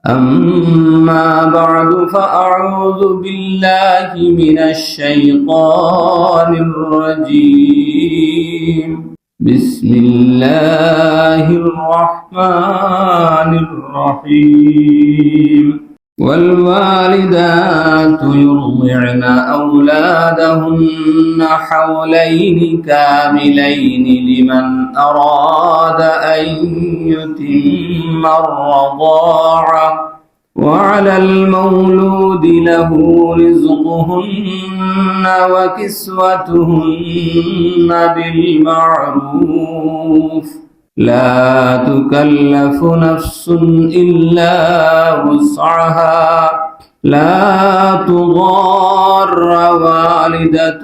أما بعد فأعوذ بالله من الشيطان الرجيم بسم الله الرحمن الرحيم والوالدات يرضعن أولادهن حولين كاملين لمن أراد أن يتم الرضاعة وعلى المولود له رزقهن وكسوتهن بالمعروف لا تكلف نفس إلا وسعها لا تضار والدة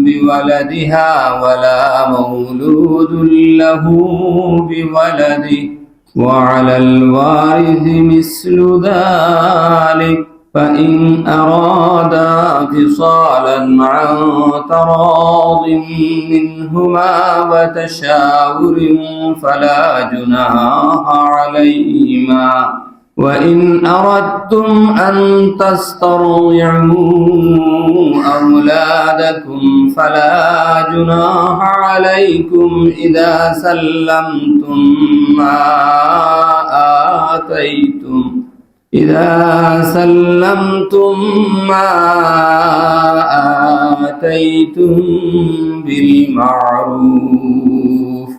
بولدها ولا مولود له بولده وعلى الوارث مثل ذلك فإن أرادا فصالا عن تراض منهما وتشاور فلا جناح عليهما وإن أردتم أن تسترضعوا أولادكم فلا جناح عليكم إذا سلمتم ما آتيتم بالمعروف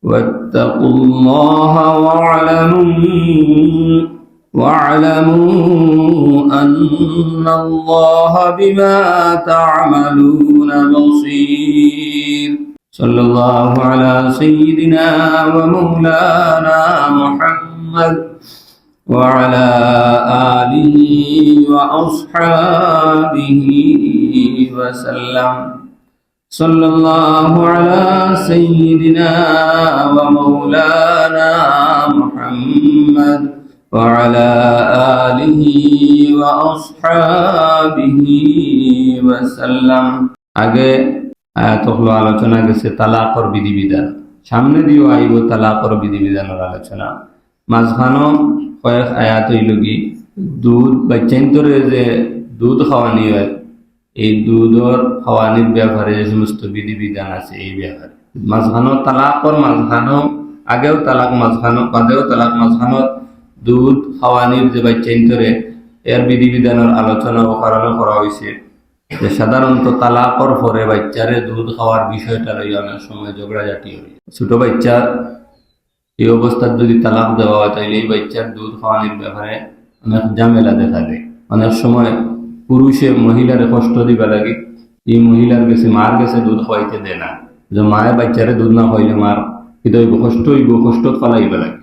واتقوا الله واعلموا أن الله بما تعملون بصير صلى الله على سيدنا ومولانا محمد وعلى آله وأصحابه وسلم صلى الله على سيدنا ومولانا محمد وعلى آله وأصحابه وسلم আগে আয়াতগুলো আলোচনা গেছে তালাকর বিধিবিধান সামনে দিও আইব তালাকর বিধিবিধানের আলোচনা মাঝখানো কয়েক আয়াত হইল কি দুধ বাচ্চান্তরে যে দুধ খাওয়ানি হয় এই দুধর খাওয়ানির ব্যাপারে যে সমস্ত বিধিবিধান আছে এই ব্যাপারে মাঝখানো তালাকর মাঝখানো আগেও তালাক মাঝখানো বাদেও তালাক মাঝখানো দুধ খাওয়ানির যে বাচ্চান্তরে এর বিধিবিধানের আলোচনা ও কারণে করা হয়েছে যে সাধারণত তালাকর পরে বাচ্চারে দুধ খাওয়ার বিষয়টা লইয়া অনেক সময় ঝগড়াঝাটি হয় ছোট বাচ্চার এই অবস্থার যদি তালাক দেওয়া হয় তাহলে এই বাচ্চার দুধ খাওয়ানোর ব্যাপারে অনেক ঝামেলা দেখা যায় অনেক সময় পুরুষে মহিলারে কষ্ট দিবা লাগে এই মহিলার কাছে মার কাছে দুধ খাওয়াইতে দেয় না যে মায়ের বাচ্চারে দুধ না খাওয়াইলে মার কিন্তু কষ্ট ফলাইবা লাগে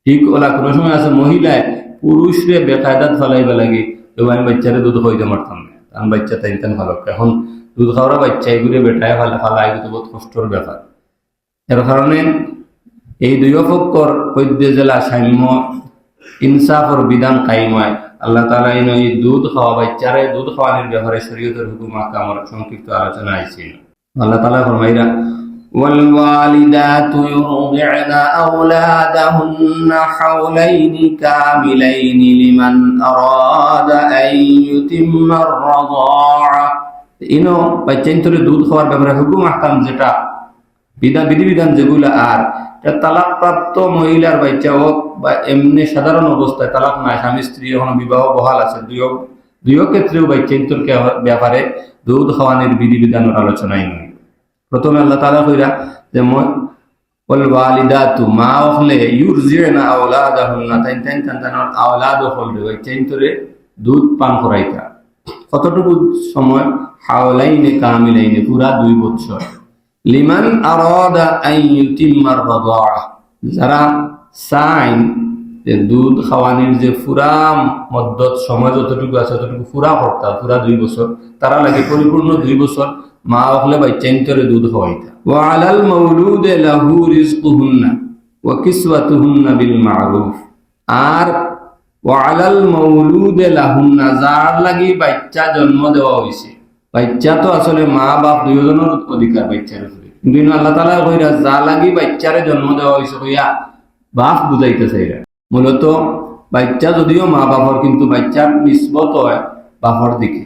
ঠিক ওলা কোনো সময় আছে মহিলায় পুরুষরে বেকায়দাত ফলাইবা লাগে এবং আমি বাচ্চারে দুধ খাওয়াইতে পারতাম না কারণ বাচ্চা তাই ভালো এখন দুধ খাওয়ারা বাচ্চা এগুলো বেটায় ফালা এগুলো বহুত কষ্টর ব্যাপার এর কারণে এই দুই পক্ষর পদ্যে জেলা সাম্য ইনসাফর বিধান কায়েম হয় আল্লাহ তাআলা এই দুধ খাওয়া বাচ্চারে দুধ খাওয়ানোর ব্যাপারে শরীয়তের হুকুম আহকামের সংক্ষিপ্ত আলোচনা আইছে আল্লাহ তাআলা ফরমাইরা والوالدات يرضعن أولادهن حولين كاملين لمن أراد أن يتم الرضاعة ইনো বাচ্চান্তরে দুধ খাওয়ার ব্যাপারে হুকুম আহকাম যেটা বিধিবিধান যেগুলো আর তালাক প্রাপ্ত মহিলার বাচ্চা হোক বা এমনি সাধারণ অবস্থায় তালাক নাই স্বামী স্ত্রী এখন বিবাহ বহাল আছে দুই ক্ষেত্রেও বাচ্চান্তর ব্যাপারে দুধ খাওয়ানোর বিধিবিধানের আলোচনাই নয় প্রথমে আল্লাহ তাআলা কইরা যে ওয়ালিদাতু মা হলে ইউরজিনা আওলাদাহুন্না তাইন আওলাদ হলে বাচ্চান্তরে দুধ পান করাইতা কতটুকু সময় হাওলাইনে কামিলাইনে পুরা 2 বছর লিমান আরাদা আন ইউতিম্মার রাদাআ যারা সাইন যে দুধ খাওয়ানির যে পুরা মদ্দত সময় যতটুকু আছে ততটুকু পুরা করতা পুরা 2 বছর তারা লাগে পরিপূর্ণ 2 বছর মা হলে বাচ্চান্তরে দুধ খাওয়াইতা ওয়া আলাল মাউলুদ লাহু রিজকুহুন্না ওয়া কিসওয়াতুহুন্না বিল মারুফ আর ওয়া আলাল মাউলুদ লাহুন্না যার লাগি বাচ্চা জন্ম দেওয়া হইছে বাচ্চা তো আসলে মা বাপ দুইজনের অধিকার বাচ্চার উপরে কিন্তু আল্লাহ তাআলা কইরা যা লাগি বাচ্চারে জন্ম দেওয়া হইছে কইয়া বাপ বুঝাইতেছে এরা মূলত বাচ্চা যদিও মা বাপর, কিন্তু বাচ্চার নিসবত হয় বাপর দিকে।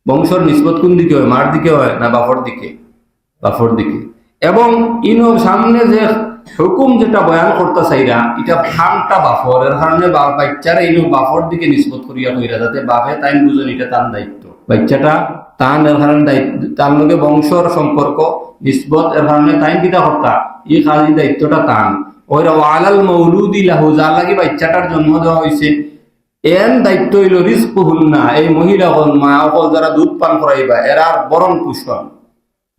বংশর নিসবত কোন দিকে হয়? মার দিকে হয় না বাপর দিকে? বাপর দিকে। এবং ইনো সামনে যে হুকুম যেটা বয়ান করতে চাইরা, এটা খামটা বাপর, এর কারণে বাচ্চারা ইনো বাপর দিকে নিসবত করিয়া কইরা, যাতে বাপে তাই বুঝেন এটা তার দায়িত্ব। বাচ্চাটা তান এর কারণে দায়িত্ব, তার লগে বংশর সম্পর্ক নিসবত, এর কারণে তাই কিতা কর্তা, এই কাজী দায়িত্বটা তান। ওইরা ওয়ালাল মৌলুদি লাহু, যার লাগি বাচ্চাটার জন্ম দেওয়া হয়েছে, এর দায়িত্ব হইল রিজকুহুন্না, এই মহিলাগণ মা অকল যারা দুধ পান করাইবা এরার বরণ পোষণ।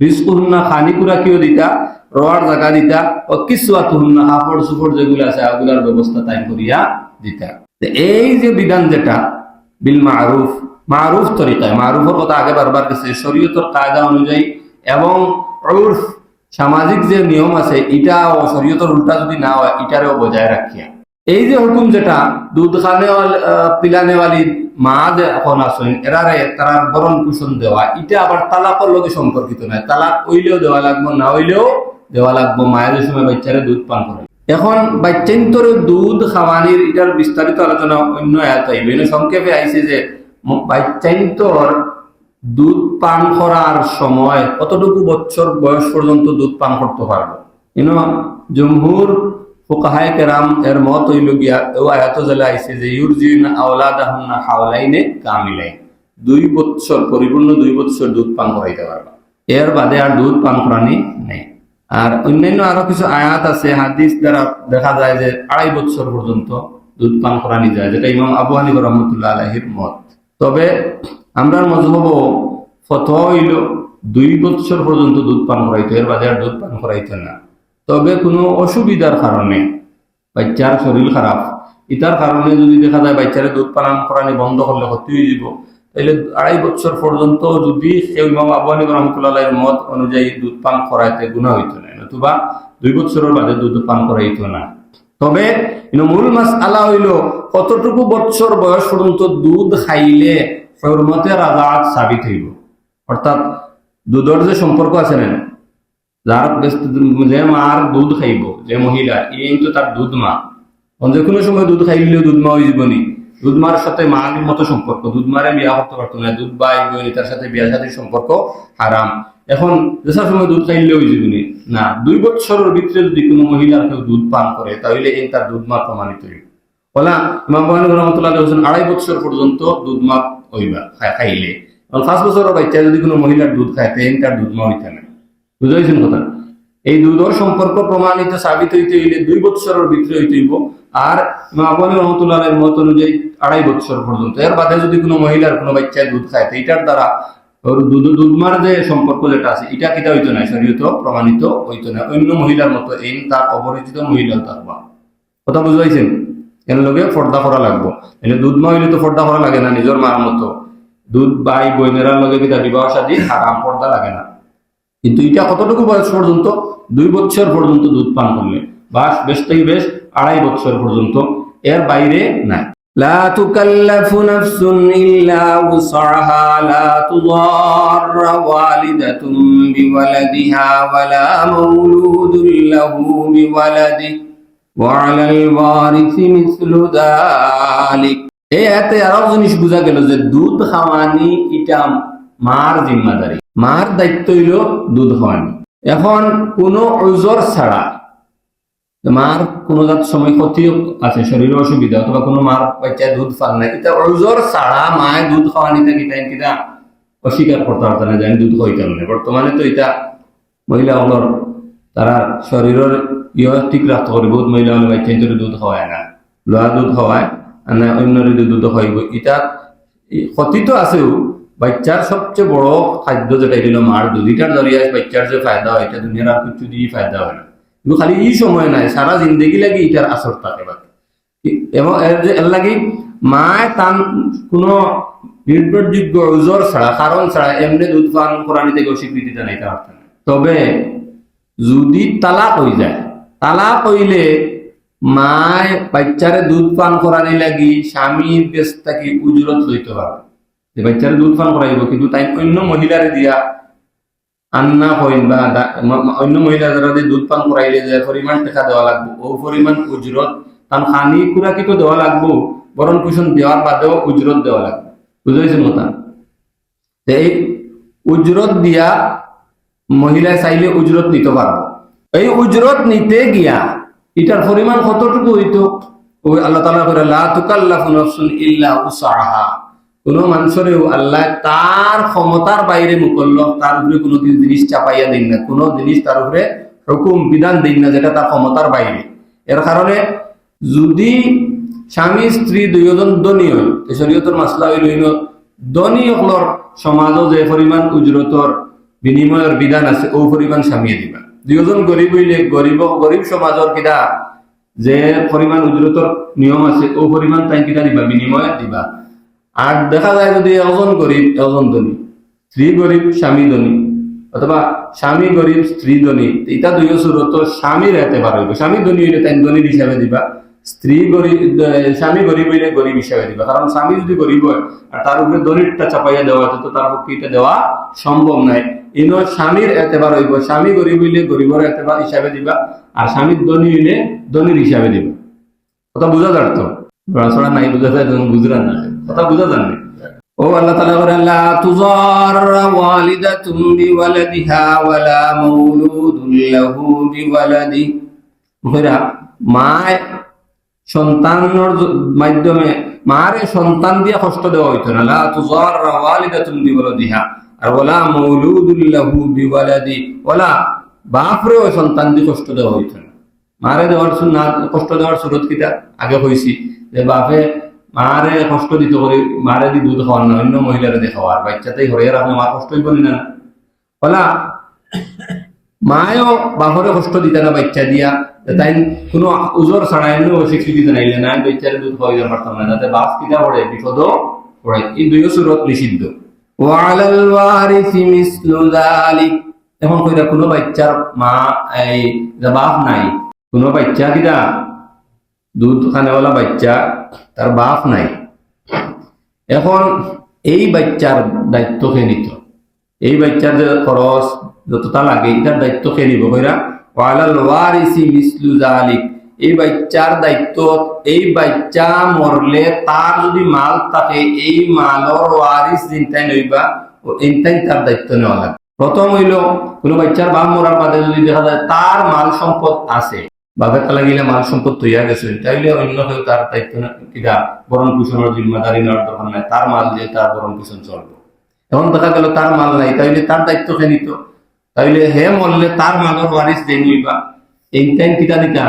রিজকুহুন্না খানি কুরা কিও দিতা, রোয়ার জায়গা দিতা, ও কিসওয়াতুহুন্না কাপড় চোপড় যেগুলো আছে ওগুলার ব্যবস্থা তাই করিয়া দিতা। এই যে বিধান যেটা বিল মারুফ, মারুফ তরিকায়, মারুফের কথা আগে বারবার গেছে, শরীয়তের কায়দা অনুযায়ী এবং উরফ সামাজিক যে নিয়ম আছে, এটা শরীয়তের উল্টা যদি না হয় এটারেও বজায় রাখিয়া এই যে হুকুম যেটা দুধ পিলানেওয়ালি মা যে এখন আসেন এরারে তার বরণ পোষণ দেওয়া, এটা আবার তালাকের লগে সম্পর্কিত নয়। তালাক হইলেও দেওয়া লাগবো, না হইলেও দেওয়া লাগবো মায়ের সময় বাচ্চারে দুধ পান করে। এখন বাচ্চান্তর দুধ খাওয়ানির এটার বিস্তারিত আলোচনা অন্য আয়াত আইবে। সংক্ষেপে আইছে যে বাচ্চান্তর দুধ পান করার সময় কতটুকু বছর বয়স পর্যন্ত দুধ পান করতে পারবো। জমহুর ফুকাহায়ে কেরাম এর মত হইল গিয়া ও আয়াত জালা আইছে যে ইউরজিনা আওলাদাহুন্না হাওলাইনে কামিলাইন, 2 বছর পরিপূর্ণ 2 বছর দুধ পান করাইতে পারবা, এর বাদে আর দুধ পান করানি নেই। আর অন্যান্য আরো কিছু আয়াত আছে, হাদিস দ্বারা দেখা যায় যে 2.5 বছর পর্যন্ত দুধ পান করানি যায়, যেটা ইমাম আবু হানিফা রাহমাতুল্লাহ আলাইহির মত। তবে আমরার মযহব ফতোয়া হইল 2 বছর পর্যন্ত দুধ পান করাইতে, এর বাদে আর দুধ পান করাইতে না। তবে কোনো অসুবিধার কারণে, বাচ্চার শরীর খারাপ, ইটার কারণে যদি দেখা যায় বাচ্চারে দুধ পান করানি বন্ধ করলে ক্ষতি হয়ে যাব, তাহলে 2.5 বছর পর্যন্ত যদি ইমাম আবু হানিফা রাহমাতুল্লাহ আলাইহির মত অনুযায়ী দুধ পান করাইতে গুনাহ হইতো না, নতুবা 2 বছরের বাদে দুধ পান করাইতো না। তবে মূল মাসআলা হইল কতটুকু বছর বয়স পর্যন্ত দুধ খাইলে হুরমতে রাজাত সাবিত হইব। অর্থাৎ দুধের যে সম্পর্ক আছে না, যার যে মার দুধ খাইব যে মহিলা, এই তো তার দুধ মা, যে কোনো সময় দুধ খাইলেও দুধ মা হয়ে যাবনি। দুধ মার সাথে মার মতো সম্পর্ক, দুধ মারে বিয়া করতে পারতো না, দুধ বাই বই তার সাথে বিয়া সাথে সম্পর্ক হারাম। এখন যেসব সময় দুধ খাইলেও হয়ে যাবনি না, 2 বছরের ভিতরে যদি কোনো মহিলার কেউ দুধ পান করে তাহলে এই তার দুধ মা প্রমাণিত হইব। বলা ইমাম আবু হানিফা রাহমাতুল্লাহ আলাইহি বলেছেন 2.5 বছর পর্যন্ত দুধ মা হইবা খাইলে। 5 বছরের বাচ্চা যদি কোনো মহিলার দুধ খায় তার দুধ মা হইতে না। বুঝাইছেন কথা? এই দুধের সম্পর্ক প্রমাণিত সাবিত হইতে হইলে 2 বছরের ভিতরে হইতে হইব। আর ইমাম আবু হানিফা রাহমাতুল্লাহ আলাইহির মত অনুযায়ী 2.5 বছর পর্যন্ত। এর বাদে যদি কোনো মহিলার কোনো বাচ্চায় দুধ খায় এটার দ্বারা দুধমার যে সম্পর্ক যেটা আছে এটা কিটা হইতো না, শরীয়ত প্রমাণিত হইতো না। অন্য মহিলার মতো এই তার অপরিচিত মহিলাও থাকবা। কথা বুঝাইছেন? এর লগে পর্দা করা লাগবো। দুধ মা হইলে তো পর্দা করা লাগে না, নিজের মার মতো। দুধ বাই বইনেরার লগে কিটা বিবাহ শাদী হারাম, পর্দা লাগে না। কিন্তু এটা কতটুকু বয়স পর্যন্ত? 2 বছর পর্যন্ত দুধ পান করলে, বাস বেশ থেকে বেশ 2.5 বছর পর্যন্ত, এর বাইরে না। لا تكلف نفس إلا وسعها لا تضار والدة بولدها ولا مولود له بولده وعلى الوارث مثل ذلك। এতে আরো জিনিস বোঝা গেল যে দুধ খাওয়ানি এটা মার জিম্মাদারি, মার দায়িত্ব হইল দুধ খাওয়ানি। এখন কোনো উজর ছাড়া, মার কোনো সময় ক্ষতি আছে, শরীরের অসুবিধা, অথবা কোনো মার বাচ্চায় দুধ পান না, এটা উজর ছাড়া মায়ের দুধ খাওয়ানিটা কিটা অস্বীকার করতে পারত না, জানি দুধ খাইতাম না। বর্তমানে তো এটা মহিলাগুলোর তারা শরীরের ঠিক রাখতে পারে, বহুত মহিলা হলে বাচ্চা দুধ খাওয়ায় না, লোহা দুধ খাওয়ায় না, অন্য দুধ খাওয়াইব। এটা ক্ষতি তো আছেও, বাচ্চার সবচেয়ে বড় খাদ্য যেটা দিল মার দুধ, এটার জরিয়া বাচ্চার যে ফায়দা হয় এটা দুনিয়ার আর কিছু দিয়ে ফায়দা হয় না। কিন্তু খালি এই সময় নাই, সারা জিন্দগি লাগি এটার আসর থাকে। এবং এর লাগি মায় তান কোনো নির্ভরযোগ্য ওজোর ছাড়া, কারণ ছাড়া এমনি দুধ পান করানি থেকে স্বীকৃতি জানাইতে পারতেন না। তবে যদি তালাক হয়ে যায়, তালাক হইলে মায় বাচ্চারে দুধ পান করানি লাগি স্বামীর কাছ থেকে উজরত লইতে পারবে, যে বাচ্চারে দুধ পান করাইব, কিন্তু তাই অন্য মহিলারে দিয়া আন্না হইন বা অন্য মহিলা যারা দুধ পান করাইলে যে পরিমাণ টাকা দেওয়া লাগবে, ও পরিমাণ উজরত তার খানি কুরাকি তো দেওয়া লাগবো, বরণ পোষণ দেওয়ার বাদেও উজরত দেওয়া লাগবে। বুঝেছেন কথা? এই উজরত দিয়া মহিলায় চাইলে উজরত নিতে পারবো। এই উজরত নিতে গিয়া এটার পরিমাণ কতটুকু হইতো? ওই আল্লাহ তাআলা করে লা তুকাল্লাফু নাফসুন ইল্লা উসআহা, কোন মানুষেরও আল্লাহ তার ক্ষমতার বাইরে মুকল্লফ, তার উপরে কোনো জিনিস চাপাইয়া দিন না, কোনো জিনিস তার উপরে হুকুম বিধান দিন না যেটা তার ক্ষমতার বাইরে। এর কারণে যদি স্বামী স্ত্রী দুইজন ধনী হয়, শরীয়তের মাসলা হইল ধনী হকলর সমাজও যে পরিমাণ উজরতর বিনিময়ের বিধান আছে ও পরিমাণ স্বামী দিবা। দুইজন গরিব হইলে গরিব সমাজের কিনা যে পরিমাণ উজরতর নিয়ম আছে ও পরিমাণ তাই কিনা দিবা, বিনিময় দিবা। আর দেখা যায় যদি একজন গরিব একজন ধনী, স্ত্রী গরিব স্বামী ধনী, অথবা স্বামী গরিব স্ত্রী ধনী, এটা দুই সুরত স্বামীর এতে বার হইব। স্বামী ধনী হইলে তাই ধনীর হিসাবে দিবা, স্ত্রী গরিব স্বামী গরিব হইলে গরিব হিসাবে দিবা। কারণ স্বামী যদি গরিব হয় আর তার উপরে ধনীরটা চাপাইয়া দেওয়া হয় তো তার পক্ষে এটা দেওয়া সম্ভব নাই। ইনো স্বামীর এতেবার হইব, স্বামী গরিব হইলে গরিবের এতেবার হিসাবে দিবা, আর স্বামী ধনী হইলে ধনীর হিসাবে দিবা। কথা বুঝা যার তো? পড়াশোনা নাই বুঝা যায়, বুঝরা না, কথা বুঝা যান। ও আল্লাহ তাআলা বলেন লা তুযার ওয়ালিদাতুম বিওয়ালাদিহা ওয়ালা মাউলুদুন লাহু বিওয়ালাদি। কইরা মা সন্তানের মাধ্যমে মারে সন্তান দিয়ে কষ্ট দেওয়া হইতো না। লা তুযার ওয়ালিদাতুম বিওয়ালাদিহা আর ওয়ালা মাউলুদুন লাহু বিওয়ালাদি, ওয়ালা বাপরে ওই সন্তান দিয়ে কষ্ট দেওয়া হইতো না। মারে দেওয়ার সুন্নাত, কষ্ট দেওয়ার সুরত কিটা আগে কইছি যে বাপে মারে কষ্ট দিতে করে মারে দি দুধ খাওয়ার না, অন্য মহিলারে দেখাওয়া, আর বাচ্চাতেই হরে রাখলে মা কষ্ট হইব না। বলা মায়ও বাপরে কষ্ট দিতে না বাচ্চা দিয়া, তাই কোনো উজর ছাড়া এমনি স্বীকৃতি জানাইলে না বাচ্চারে দুধ খাওয়াইতে পারতাম না, যাতে বাপ কিটা পড়ে বিপদও পড়ে। এই দুইও সুরত নিষিদ্ধ। ওয়ালাল ওয়ারিসি মিসলু যালিক। এখন কইরা কোনো বাচ্চার মা এই বাপ নাই, কোনো বাচ্চা কিটা দুধ খানেওয়ালা বাচ্চা তার বাপ নাই, এখন এই বাচ্চার দায়িত্ব কে নিত? এই বাচ্চার যে খরচ যতটা লাগে এটার দায়িত্ব কে নিব? কইরা ওয়ালাল ওয়ারিসি মিসলু যালিক। এই বাচ্চার দায়িত্ব, এই বাচ্চা মরলে তার যদি মাল থাকে এই মালর ওয়ারিস চিন্তাই নইবা এইটাই তার দায়িত্ব নেওয়া লাগে। প্রথম হইল কোনো বাচ্চার বাপ মরার বাদে যদি দেখা যায় তার মাল সম্পদ আছে, বাপের তালা গিলে মাল সম্পদ তৈয়া গেছে, তাইলে অন্য কেউ তার দায়িত্ব কিনা বরণ পোষণের জিম্মাদারি নেওয়ার দরকার নাই, তার মাল দিয়ে তার বরণ পোষণ চলবে। এখন দেখা গেল তার মাল নাই, তাইলে তার দায়িত্ব কে নিত? তাইলে হে মরলে তার মালের ওয়ারিস দেন হইবা। এইটাই কিটা দিতা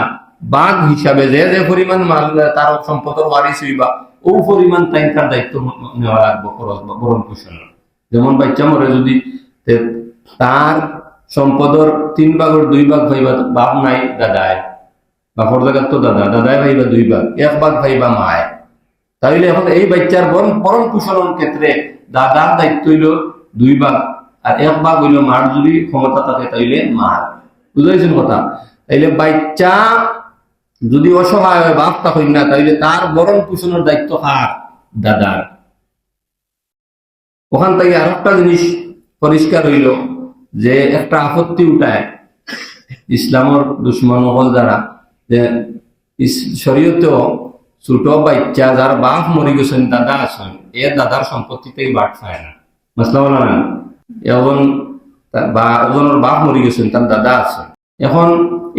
বাঘ হিসাবে যে যে পরিমাণ মাল তার সম্পদের ওয়ারিস হইবা ও পরিমাণ তাই তার দায়িত্ব নেওয়া লাগবে বরণ পোষণের। যেমন বাচ্চা মরে যদি তার সম্পদের 3 ভাগের 2 ভাগ ভাইবা বাপ নাই দাদায়, বাপর জায়গার তো দাদায় ভাইবা 2 ভাগ, 1 ভাগ ভাইবা মায়। তাইলে এখন এই বাচ্চার বরণ পোষণের ক্ষেত্রে দাদার দায়িত্ব হইল 2 ভাগ আর 1 ভাগ হইল মার যদি ক্ষমতা থাকে তাইলে মার। বুঝাইছেন কথা? তাইলে বাচ্চা যদি অসহায় হয় বাপটা হই না, তাইলে তার বরণ পোষণের দায়িত্ব কার? দাদার। ওখান থেকে আর একটা জিনিস পরিষ্কার হইল যে একটা আপত্তি উঠায় ইসলামের দুশ্মন হল যারা, যে শরীয়তেও ছোট বাচ্চা যার বাপ মরে গেছেন দাদা আছেন এ দাদার সম্পত্তি থেকে বাট পায় না। মাসলা বলা না, এখন ওজনের বাপ মরে গেছেন তার দাদা আছে, এখন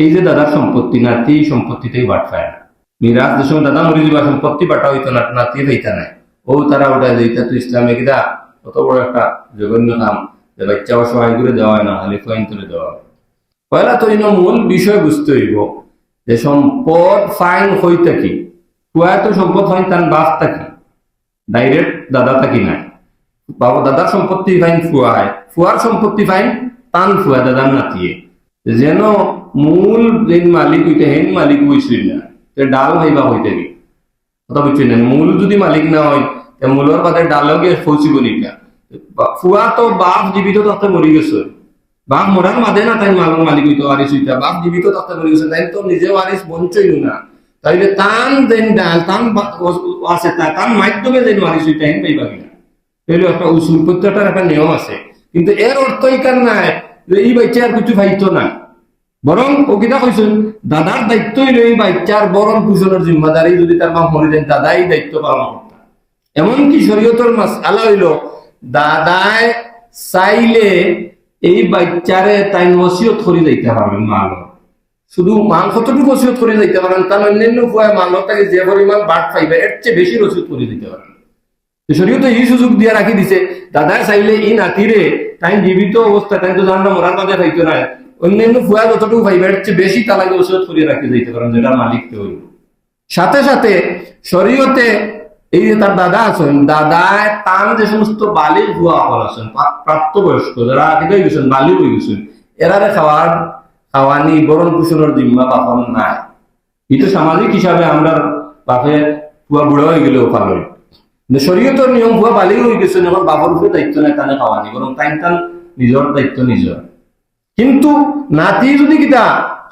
এই যে দাদার সম্পত্তি নাতি সম্পত্তি থেকে বাট পায় না। মিরাজ যে সময় দাদা মরে যাবা সম্পত্তি বাটা হইতো না, নাতি হইতা নাই, ও তারা ওটা যেটা তো ইসলামে কিনা কত বড় একটা জঘন্য নাম যে বাচ্চা অসহায় করে দেওয়া হয় না, খালি ফাইন তুলে দেওয়া হয়। পয়লা তো মূল বিষয় বুঝতে হইব যে সম্পদ ফাইন হই থাকি কুয়া তো সম্পদ হয় তার বাপ থাকি, ডাইরেক্ট দাদা থাকি নাই। বাবা দাদার সম্পত্তি ফাইন ফুয়া হয়, ফুয়ার সম্পত্তি ফাইন টান ফুয়া দাদার নাতিয়ে, যেন মূল যে মালিক হইতে হেন মালিক হইছিল না, ডাল ভাইবা হইতে গিয়ে কথা বুঝছি না। মূল যদি মালিক না হয় মূলের বাদে ডালও গিয়ে পৌঁছিব নিকা। ফুয়া তো বাপ জীবিত থাকতে মরি গেছে, বাপ মরার মাঝে না তাই মালর মালিক হইতো ওয়ারিস হইতা, বাপ জীবিত থাকতে মরি গেছে তাই তো নিজে ওয়ারিস বঞ্চইল না, তাইলে তান দেন ডাল তান আছে তার মাধ্যমে যেন ওয়ারিস হইতা হেন পাইবা কিনা। তাইলে একটা উসুল প্রত্যেকটার একটা নিয়ম আছে, কিন্তু এর অর্থ এখান নাই যে এই বাচ্চা আর কিছু পাইতো না, বরং ও কিতা কইছেন দাদার দায়িত্বই লই বাচ্চার বরণ পোষণের জিম্মাদারি যদি তার মা মরে যায় দাদাই দায়িত্ব পালন করতে। এমনকি শরীয়তের মাসআলা হইল দাদায় চাইলে এই বাচ্চারে তাই ওসিয়ত করে যাইতে পারবেন মাল, শুধু মাল কতটুকু ওসিয়ত করে যাইতে পারেন, তার অন্যান্য উপায় মাল তাকে যে পরিমাণ বাট পাইবে এর চেয়ে বেশি ওসিয়ত করে দিতে পারেন। শরীয়তে এই সুযোগ দিয়ে রাখি দিছে দাদায় চাইলে এই নাতিরে তাই জীবিত অবস্থা তাই তো জানা মরার মাঝে পাইতো না, অন্যান্য ফুয়া যতটুকু পাইবে এর চেয়ে বেশি তালাকে ওসিয়ত করে রাখি যাইতে পারেন, যেটা মালিককে হইল। সাথে সাথে শরীয়তে এই যে তার দাদা আছেন দাদায় তার যে সমস্ত বালিক ভুয়া হল আছেন প্রাপ্তবয়স্ক যারা আগে গেছেন বালি হয়ে গেছেন এরারে খাওয়ানি বরণ পোষণের জিম্মা বাপন নাই। এটা সামাজিক হিসাবে আমরা বাপে পুয়া বুড়া হয়ে গেলেও ভালো। শরীয়তের নিয়ম ভুয়া বালি হয়ে গেছেন এখন বাপর উপরে দায়িত্ব নেই তানে খাওয়ানি, বরং তান নিজের দায়িত্ব নিজের। কিন্তু নাতি যদি কিতা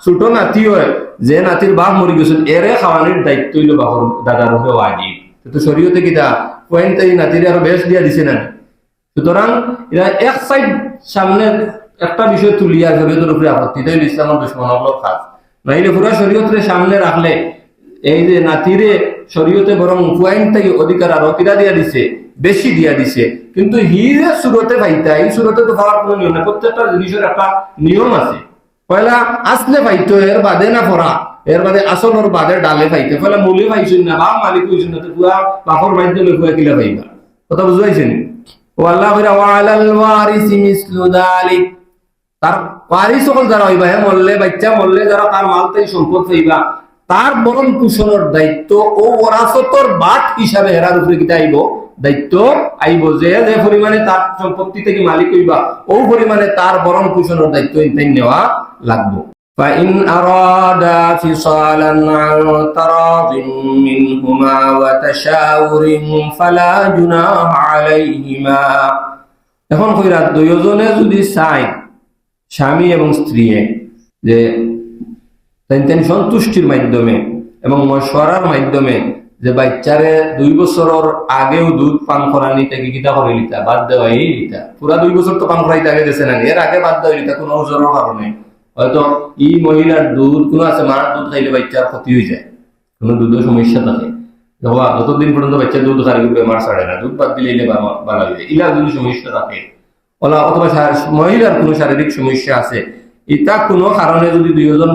ছোট নাতি হয় যে নাতির বাপ মরি গেছেন এরে খাওয়ানির দায়িত্ব হইল বাপর দাদার উপরে ওয়াজিব। তো শরীয়তে কিতা পয়েন্ট এই নাতির আরো বেশ দিয়া দিছে না। সুতরাং এরা এক সাইড সামনে একটা বিষয় তুলিয়া শরীয়তের উপরে আপত্তি তাই ইসলামের দুশ্মনগুলো খাস নাইলে পুরো শরীয়তের সামনে রাখলে এই যে নাতিরে শরীয়তে বরং পয়েন্ট থেকে অধিকার আরো কিরা দিয়া দিছে বেশি দিয়া দিছে। কিন্তু হি যে সুরতে পাইতা এই সুরতে তো পাওয়ার কোনো নিয়ম নেই, প্রত্যেকটা জিনিসের একটা নিয়ম আছে। পয়লা আসলে পাইতো এর বাদে না পড়া এর বাদে আসল ওর বাদে ডালে পাইতে পয়লা মূলে পাইছেন না বা মালিক হইছেন না তো পুরা বাপর বাইতে লইয়া কিলা পাইবা, কথা বুঝাইছেন। ও আল্লাহ কইরা ওয়া আলাল ওয়ারিসি মিসলু যালিক, তার ওয়ারিস সকল যারা হইবা হে মরলে বাচ্চা মরলে যারা তার মালতেই সম্পদ হইবা তার বরণ পোষণের দায়িত্ব ও ওরাসতর বাট হিসাবে হেরার উপরে কিতা আইব দায়িত্ব আইব, যে যে পরিমাণে তার সম্পত্তি থেকে মালিক হইবা ও পরিমাণে তার বরণ পোষণের দায়িত্ব ইনতাই নেওয়া লাগবে। فإن أرادا فصالا عن تراض منهما وتشاور فلا جناح عليهما। এখন কইরা দুইজনে যদি চায় স্বামী এবং স্ত্রী যে তেন সন্তুষ্টির মাধ্যমে এবং মশওয়ারার মাধ্যমে যে বাচ্চারে 2 বছরের আগেও দুধ পান করানি থেকে কিতা করে লিতা বাদ দেওয়াই লিতা, পুরা 2 বছর তো পান করাইতে আগে গেছে না, এর আগে বাদ দেওয়া লিতা কোনো ওজনের কারণে। হয়তো এই মহিলার দুধ কোনো আছে মার দুধ খাইলে বাচ্চার ক্ষতি হয়ে যায়, কোনো দুধের সমস্যা থাকে, যতদিন পর্যন্ত বাচ্চা দুধ খাই বেমার ছাড়ে না, দুধ বাদ দিলে ভালো হয়ে যায়, ইলার যদি সমস্যা থাকে ওলা অথবা মহিলার কোনো শারীরিক সমস্যা আছে এটা কোনো কারণে যদি দুইজন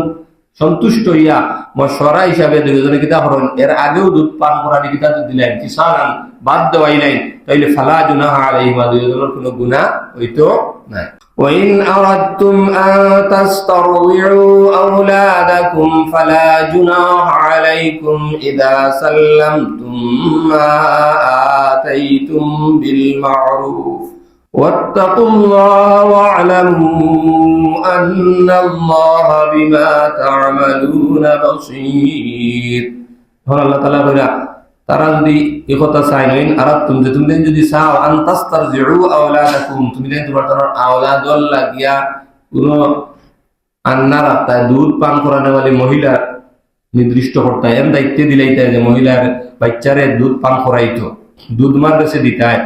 সন্তুষ্ট হইয়া মশওয়ারা হিসাবে দুইজনে কিতা করেন এর আগেও দুধ পান করার কিতা দিলেন কিসারান বাদ দেওয়াইলেন তাইলে ফালা জুনাহা আলাইহিমা, দুইজনের কোনো গুনাহ হইতো না। وإن أردتم أن تسترضعوا أولادكم فلا جناح عليكم إذا سلمتم ما آتيتم بالمعروف واتقوا الله واعلموا أن الله بما تعملون بصير। هون الله تعالى بيقول তারা যদি এই কথা চাই নইন আরাতুম যে তুমি যদি চাও আনতাস্তারজিউ আওলাদাকুম তুমি যদি তোমার আওলাদল লাগিয়া কোনো আন্না রাখতা দুধ পান করানো वाली মহিলা নির্দিষ্ট করতে এর দায়িত্ব দিলাইতে যে মহিলার বাচ্চারে দুধ পান করাইতো দুধ মার কাছে দিতায়,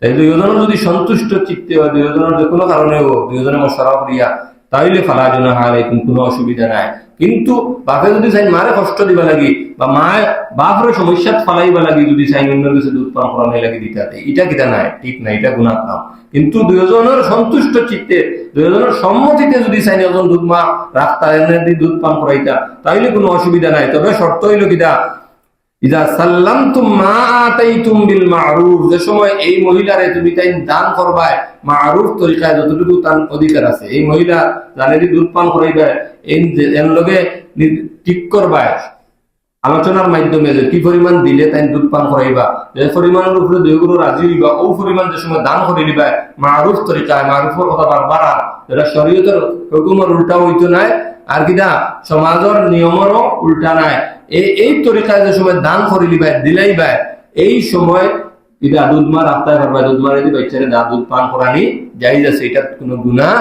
তাই দুইজনের যদি সন্তুষ্ট চিত্তে হয় দুইজনের যে কোনো কারণেও দুইজনে মশওয়ারা করিয়া তাইলে ফালা জুনাহা আলাইকুম কোনো অসুবিধা নাই। কিন্তু বাপে যদি চাই মারে কষ্ট দিবা লাগি বা মায় বাপরে সমস্যা ফালাইবা লাগি যদি চাই অন্যের কাছে দুধ পান করানো লাগি দিতে এটা কিটা নাই ঠিক নাই, এটা গুনাহ কাম। কিন্তু দুইজনের সন্তুষ্ট চিত্তে দুইজনের সম্মতিতে যদি চাই একজন দুধ মা রাখতা এনে দুধ পান করাইতা তাইলে কোনো অসুবিধা নাই। তবে শর্ত হইল কিটা ইদা সাল্লামতুম মা আতাইতুম বিল মারুফ, যে সময় এই মহিলারে তুমি তাই দান করবায় মারুফ তরিকায় যতটুকু তার অধিকার আছে এই মহিলা জানেরি দুধ পান করাইবে এর লগে ঠিক করবায় আলোচনার মাধ্যমে যে কি পরিমাণ দিলে তাই দুধ পান করাইবা যে পরিমাণের উপরে দুইগুলো রাজি হইবা ও পরিমাণ যে সময় দান করে দিবা মারুফ তরিকায় মারুফের কথা বারবার যেটা শরীয়তের হুকুমের উল্টা হইতো নাই আর কিনা সমাজের নিয়মেরও উল্টা নাই, এই তরিকায় যে সময় দান করে দিবা দিলাইবা এই সময় এটা দুধ মার রাখতে পারবা, দুধ মারে দিবা বাচ্চারে দুধ পান করানি জায়েজ আছে, এটা কোনো গুনাহ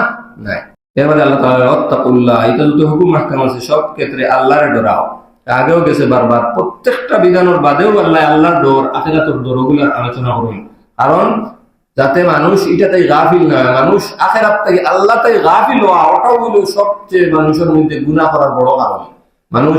নাই। এরপরে আল্লাহ তাআলা ওয়াত্তাকুল্লাহ, এটা যত হুকুম মাহকাম আছে সব ক্ষেত্রে আল্লাহরে ডরাও। আগেও গেছে বারবার প্রত্যেকটা বিধানের বাদেও আল্লাহর ডর আখিরাতের ডর ওগুলোর আলোচনা করুন, কারণ যাতে মানুষ এটাতে গাফিল না হয়, মানুষ আখেরাত থেকে আল্লাহ থেকে গাফিল হওয়া ওটাও হইল সবচেয়ে মানুষের মধ্যে গুনাহ করার বড় কারণ। মানুষ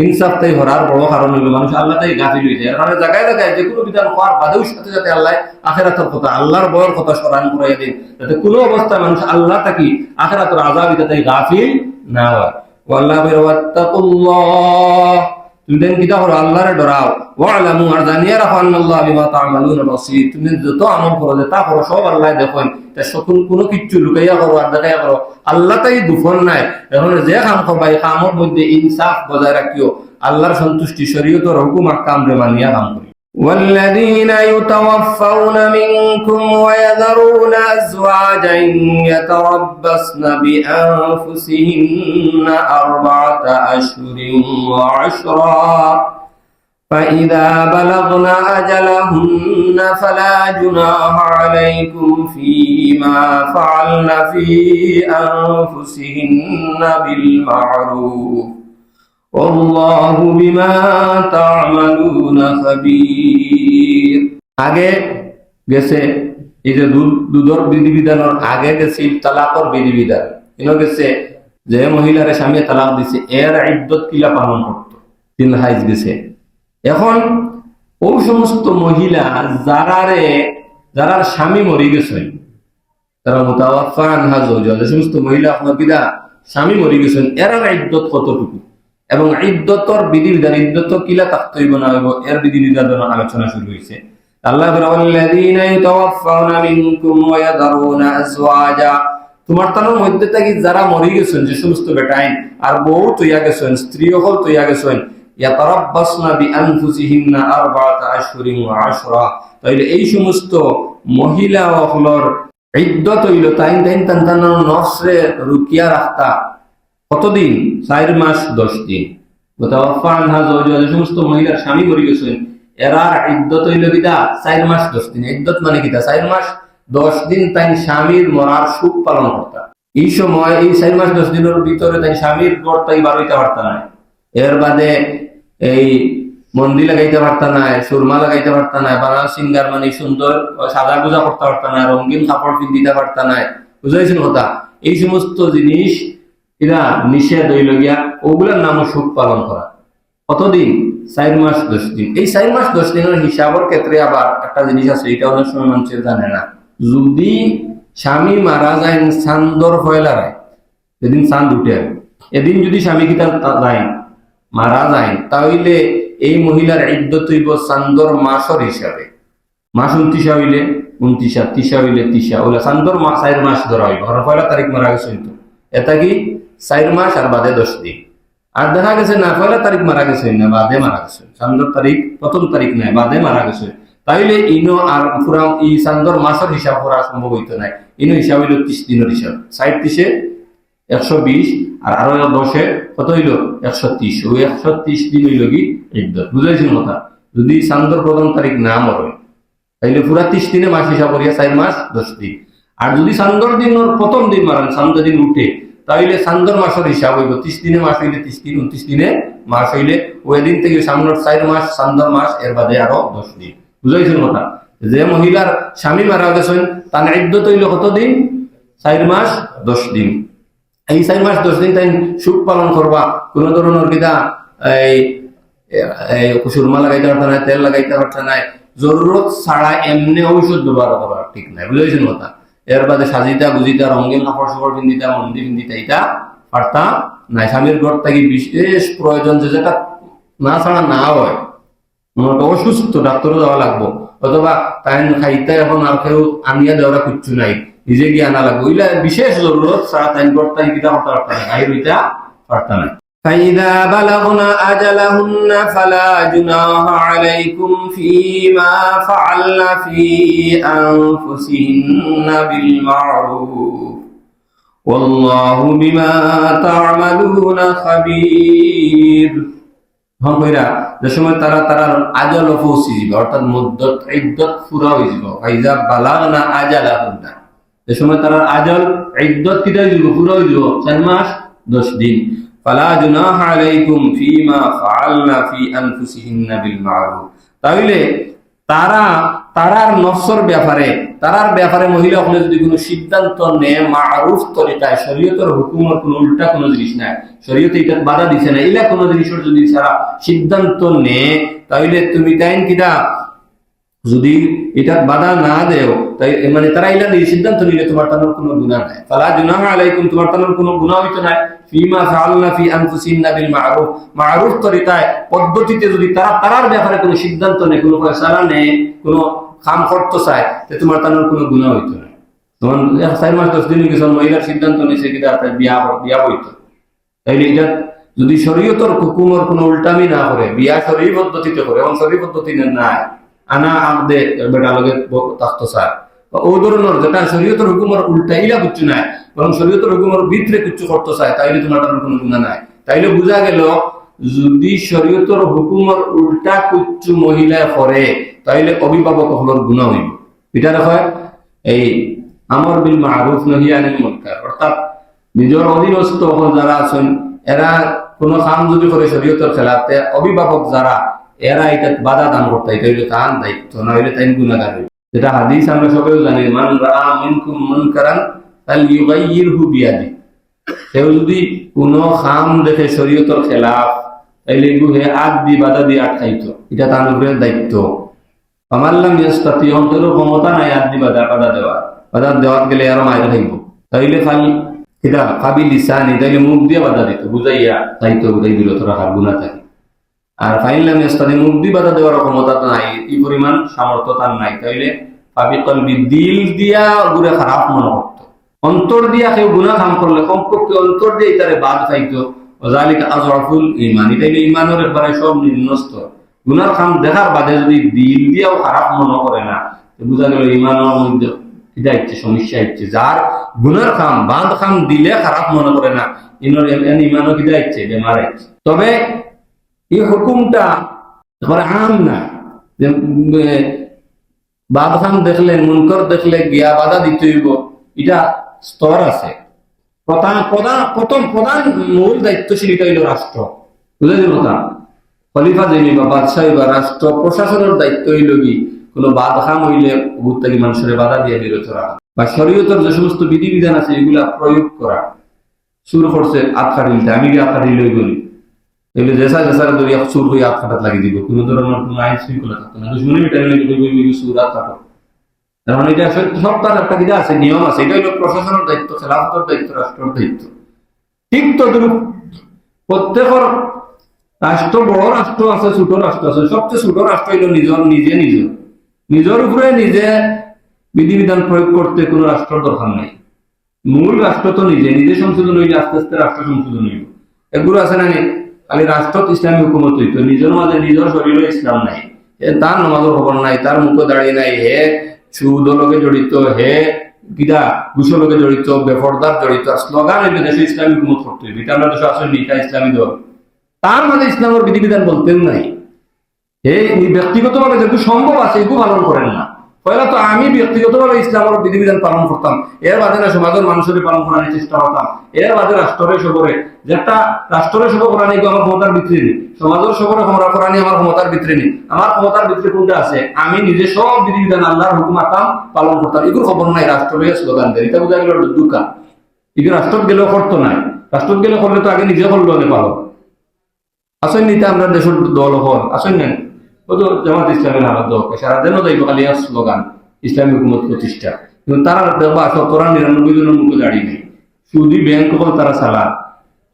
ইনসাফ থেকে হরার বড় কারণ হইল মানুষ আল্লাহ থেকে গাফিল হয়ে যায়। কারণ জায়গায় জায়গায় যে কোনো বিধান হওয়ার বাদেও সাথে সাথে আল্লাহ আখেরাতের কথা, আল্লাহর বয়ের কথা স্মরণ করাই দিন, যাতে কোনো অবস্থায় মানুষ আল্লাহ থাকি আখেরাতের আযাব যাতে গাফিল না হয়। ওয়াল্লাহ ওয়াত্তাকুল্লাহ, তুমি দেন কিতা করো, আল্লাহরে ডরাও। ওয়ালামু, আর জানিয়া রাখো, আন্নাল্লাহ বিমা তা'মালুনা বাসীর, তুমি যত আমল করো যে তা করো সব আল্লাহ দেখেন। তা সকল কোনো কিচ্ছু লুকাইয়া করো আর দেখাইয়া করো, আল্লাহ তাই দুফন নাই। এখন যে কাম করবা এই কামের মধ্যে ইনসাফ বজায় রাখিও, আল্লাহর সন্তুষ্টি শরীয়তের হুকুম আহকাম রে মানিয়া কাম করি। والذين يتوفون منكم ويذرون أزواجا يتربصن بأنفسهن 4 أشهر وعشرا فإذا بلغن أجلهن فلا جناح عليكم فيما فعلن في أنفسهن بالمعروف والله بما تعملون خبير। আগে গেছে এই যে দুধর বিধিবিধানের আগে গেছে তালাকর বিধিবিধান, এনে গেছে যে মহিলারে স্বামী তালাক দিছে এর ইদ্যত কিলা পালন করতো, 3 হাইজ গেছে। এখন ও সমস্ত মহিলা যারার স্বামী মরে গেছেন, তারা মুতাওয়াফা আনহা যাওজা, যে সমস্ত মহিলা আপনার কিনা স্বামী মরে গেছেন, এর ইদ্যত কতটুকু এবং ইদ্যতর বিধিবিধান, ইদ্যত কিলা থাকতে হইব না হইব, এর বিধিবিধানের আলোচনা শুরু হয়েছে। আল্লাহ ওয়াল্লাযীনা ইয়াতাওয়াফাউনা মিনকুম ওয়া ইয়াযারুনা আজওয়াজা, তোমার তার মধ্যে থেকে যারা মরে গেছেন, যে সমস্ত বেটাইন আর বউ তৈয়া গেছেন, স্ত্রী হল তৈয়া গেছেন, ইয়াতারাব্বাসনা বিআনফুসিহিন্না 4 আশহুরিন ওয়া 10, তাইলে এই সমস্ত মহিলা হলর ইদ্যত হইল তাইন নফসে রুকিয়া রাখতা কতদিন? 4 মাস 10 দিন। মুতাওয়াফা আনহা যাওজা, যে সমস্ত মহিলার স্বামী মরে গেছেন এরার ইদ্যত হইল কিটা 4 মাস 10 দিন। ইদ্যত মানে কিটা 4 মাস 10 দিন তাই স্বামীর মরার সুখ পালন করতা। এই সময় এই 4 মাস 10 দিনের ভিতরে তাই স্বামীর ঘর তাই বার হইতে পারতা না, এর বাদে এই মন্দির লাগাইতে পারতা না, সুরমা লাগাইতে পারতা না, বানাল সিঙ্গার মানে সুন্দর সাজা গুজা করতে পারতা না, রঙিন কাপড় পিন্দিতে পারতা না, বুঝাইছেন কথা। এই সমস্ত জিনিস এরা নিষেধ হইল গিয়া, ওগুলোর নাম সুখ পালন করা। কতদিন? 4 মাস 10 দিন। এই 4 মাস 10 দিনের হিসাবের ক্ষেত্রে আবার একটা জিনিস আছে, এটা অনেক সময় মানুষের জানে না। যদি স্বামী মারা যায় চান্দর ফয়লারায়, যেদিন চাঁদ উঠে, এদিন যদি স্বামী কি তার যায় মারা যায়, তাহলে এই মহিলার ইদ্যত হইব চান্দর মাসের হিসাবে। মাস 29 হইলে 29, 30 হইলে 30, ওলা চান্দর 4 মাস ধরা হইব। পয়লা তারিখ মারা গেছে হইতো, এটা কি 4 মাস আর বাদে 10 দিন। আর দেখা গেছে না পয়লা তারিখ মারা গেছে না বাদে মারা গেছে, চান্দর তারিখ প্রথম তারিখ নাই বাদে মারা গেছে, তাইলে ইনো আর পুরা এই চান্দর মাসের হিসাব করা সম্ভব হইতো না। ইনো হিসাব হইল 30 দিনের হিসাব। 60 30 120 আর আরো 10 কত হইল 130। ওই 130 দিন হইল কি ইদ্যত। বুঝাইছেন কথা? যদি চান্দর প্রথম তারিখ না মরে তাইলে পুরা 30 দিনে মাস হিসাব করিয়া 4 মাস 10 দিন। আর যদি চান্দর দিনের প্রথম দিন মারেন, চান্দর দিন উঠে, তাইলে চান্দর মাসের হিসাব হইব 30 দিনে মাস হইলে 30 দিন, 29 দিনে মাস হইলে ওই দিন থেকে সামনের 4 মাস চান্দর মাস, এর বাদে আরো 10 দিন। বুঝাইছেন কথা? যে মহিলার স্বামী মারা গেছেন তার ইদ্যত হইল কতদিন? 4 মাস 10 দিন। এই 4 মাস 10 দিন তাই সুখ পালন করবা। কোন ধরনের কিনা এই সুরমা লাগাইতে পারত না, তেল লাগাইতে পারত না, জরুরত ছাড়া এমনি ঔষধ ব্যবহার করা ঠিক নাই। বুঝাইছেন কথা? এর বাদে সাজিতা গুজিতা রঙিন কাপড় সাপড় পিন্দিতা মন্দির পিন্দিতা এটা পারতা নাই। স্বামীর ঘর থেকে বিশেষ প্রয়োজন যে যেটা না ছাড়া না হয়, অসুস্থ ডাক্তারও যাওয়া লাগবো, অথবা তাই খাইতে এখন আর কেউ আনিয়া দেওয়া কিচ্ছু নাই, নিজে গিয়ে আনা লাগবে, ওইলা বিশেষ জরুরত ছাড়া তাই ঘর তাই কিতা করতে পারতা না, বাইর হইতা পারতা না। فإذا بلغن أجلهن فلا جناح عليكم فيما فعلن في أنفسهن بالمعروف والله بما تعملون خبير। যে সময় তারা আজল পৌঁছে যাবে, অর্থাৎ মুদ্দত ইদ্যত পুরা হয়ে যাবে, ফাইজা বালাগনা আজালাহুন্না, যে সময় তারা আজল ইদ্যত কিটা হয়ে যাবে, পুরা হয়ে যাবে 4 মাস 10 দিন। ফালা জুনাহা আলাইকুম ফিমা ফাআলনা ফি আনফুসিহিন্না বিল মারুফ, তাহলে তারার নফসের ব্যাপারে তারার ব্যাপারে মহিলা হলে যদি কোনো সিদ্ধান্ত নেয় মারুফ তরিকায়, শরীয়তের হুকুমের কোনো উল্টা কোনো জিনিস নাই, শরীয়তে এটা বাধা দিছে না, এলা কোনো জিনিসের যদি সারা সিদ্ধান্ত নেয়, তাহলে তুমি তাই কিনা যদি এটা বাধা না দেও, তাই মানে তারা এলা দিয়ে সিদ্ধান্ত নিলে তোমার তানোর কোনো গুনাহ নাই। ফালা জুনাহা আলাইকুম, তোমার তানোর কোনো গুনাহ হইতো না ফিমা ফাআলনা ফি আনফুসিহিন্না বিল মারুফ, মারুফ তরিকায় পদ্ধতিতে যদি তারার ব্যাপারে কোনো সিদ্ধান্ত নেয়, কোনো ফয়সালা নেয়, কোনো কাম করতে চায়, তে তোমার তানোর কোনো গুনাহ হইতো না। তখন 4 মাস 10 দিন কিছু মহিলার সিদ্ধান্ত নিছে কিনা তার বিয়া হইতো, তাইলে এটা যদি শরীয়তের হুকুমের কোনো উল্টামি না করে, বিয়া শরীয়ত পদ্ধতিতে করে, এবং শরীয়ত পদ্ধতি নাই আনা আমদে বেটা লগে থাকতো স্যার ও ধরনের যেটা শরীয়তের হুকুমের উল্টা ইলা কিছু নাই, বরং শরীয়তের হুকুমের ভিতরে কিছু করতে চায়, তাইলে তোমার তার কোনো গুনাহ নাই। তাইলে বোঝা গেল যদি শরীয়তের হুকুমের উল্টা কিছু মহিলা করে, তাইলে অভিভাবক হলোর গুনাহ হইব। এটা দেখো এই আমর বিল মারুফ নহি আনিল মুনকার, অর্থাৎ নিজের অধীনস্থ যারা আছেন এরা কোনো কাম যদি করে শরীয়তের খেলাফে, অভিভাবক যারা এরা এটা বাধা দান করতে, এটা হইলে তার দায়িত্ব, না হইলে তাই গুনাহগার হইবে। যেটা হাদিস আমরা সবাই জানি, মান রাআ মিনকুম মুনকারান ফালইউগাইয়িরহু বিয়াদি, কেউ যদি কোনো কাম দেখে শরীয়তের খেলাফ, তাইলে এগুলো আগ দি বাধা দিয়ে আটকাইতো, এটা তার উপরে দায়িত্ব। আমাল্লাম ইয়াস্তাতি, অন্তরের ক্ষমতা নাই আগ দি বাধা দেওয়ার গেলে আরো মাইরে থাকবো, তাইলে ফাল এটা কাবি লিসানি, তাইলে মুখ দিয়ে বাধা দিত, বুঝাইয়া দায়িত্ব বুঝাই বিরত রাখার গুনাহ থাকে। আর ফাইনলাম ইস্তাদি, মুখ দিয়ে বাধা দেওয়ার ক্ষমতা নাই, এই পরিমাণ সামর্থ্য তার নাই, তাইলে ফাবিকলবি, দিল দিয়া গুরে খারাপ মনে করতো, অন্তর দিয়া কেউ গুনাহ কাম করলে কমপক্ষে অন্তর দিয়ে তারে বাদ খাইতো, ওয়াজালিকা আযরাফুল ঈমান, এটাইলে ঈমানের একবারে সব নিম্নস্ত। গুনার কাম দেখার বাদে যদি দিল দিয়াও খারাপ মনে করে না, বুঝা গেল ঈমানের মধ্যে এটা হচ্ছে সমস্যা হচ্ছে। যার গুনার কাম বাদ কাম দিলে খারাপ মনে করে না, ঈমানও কিটা হচ্ছে বেমার হচ্ছে। তবে এই হুকুমটা আম না যে বাদ খাম দেখলে, মুনকর দেখলে গিয়া বাধা দিতে হইব, এটা স্তর আছে। প্রথম প্রধান মূল দায়িত্বশীল এটা হইল রাষ্ট্র, বুঝলেন কথা, খলিফা যিনি বা বাদশাহ বা রাষ্ট্র প্রশাসনের দায়িত্ব হইল কি কোনো বাদ খাম হইলে ভুক্তাকি মানুষের বাধা দিয়ে বিরত রাখা, বা শরীয়তের যে সমস্ত বিধিবিধান আছে এগুলা প্রয়োগ করা। শুরু করছে আতখারিলটা, আমি কি আতখারিলই বলি, এগুলো জেসা দরিয়া সুর হয়ে আট কাটাত লাগিয়ে দিব, কোনো ধরনের কোনো আইন শৃঙ্খলা থাকতো না। দুশ্মনী মিটাইলে সুর আট কাটো, তার মানে এটা সব তার একটা কিনা আছে, নিয়ম আছে। এটা হলো প্রশাসনের দায়িত্ব, খেলাফতের দায়িত্ব, রাষ্ট্রের দায়িত্ব। ঠিক তদ্রুপ প্রত্যেকের রাষ্ট্র, বড় রাষ্ট্র আছে, ছোট রাষ্ট্র আছে। সবচেয়ে ছোট রাষ্ট্র হইল নিজের উপরে নিজে বিধিবিধান প্রয়োগ করতে কোনো রাষ্ট্রের দরকার নাই। মূল রাষ্ট্র তো নিজে সংশোধন হইলে আস্তে আস্তে রাষ্ট্র সংশোধন হইল। এগুলো আছে না, খালি রাষ্ট্র ইসলামী হুকুমত হইতো, নিজের মাঝে নিজের শরীরে ইসলাম নাই, তার নামাজের খবর নাই, তার মুখে দাঁড়িয়ে নাই, হে সুদের লগে জড়িত, হে কিনা ঘুষের লগে জড়িত, বেফরদার জড়িত, স্লোগান হইলে দেশে ইসলামী হুকুমত করতে হইবে, এটা আমরা দেশে আসলে এটা ইসলামী দল, তার মাঝে ইসলামের বিধিবিধান বলতেন নাই। এই ব্যক্তিগতভাবে যেহেতু সম্ভব আছে এগুলো পালন করেন না। পয়লা তো আমি ব্যক্তিগতভাবে ইসলামের বিধিবিধান পালন করতাম, এর বাদে না সমাজের মানুষের পালন করার চেষ্টা করতাম, এর বাদে রাষ্ট্রের সবরে, যেটা রাষ্ট্রের সবর করা নেই আমার ক্ষমতার ভিতরে নেই, সমাজের সবরে ক্ষমতা করা নেই আমার ক্ষমতার ভিতরে নেই। আমার ক্ষমতার ভিতরে কোনটা আছে, আমি নিজে সব বিধিবিধান আল্লাহর হুকুম আতাম পালন করতাম, এগুলো খবর নাই। রাষ্ট্রের স্লোগান দেয়, এটা বোঝা গেল দুকা, এগুলো রাষ্ট্র গেলেও করতো নাই। রাষ্ট্র গেলে করলে তো আগে নিজে করলো পালন। আসেন নিতে আমরা দেশের দল হল আসেন নেন, জামাত ইসলামের হালত সারা দিন খালি স্লোগান ইসলামী হুকুমত প্রতিষ্ঠা, কিন্তু তারা দেখবা 99 জনের মুখে দাঁড়িয়ে নেই। সুদী ব্যাংক হল তারা চালা,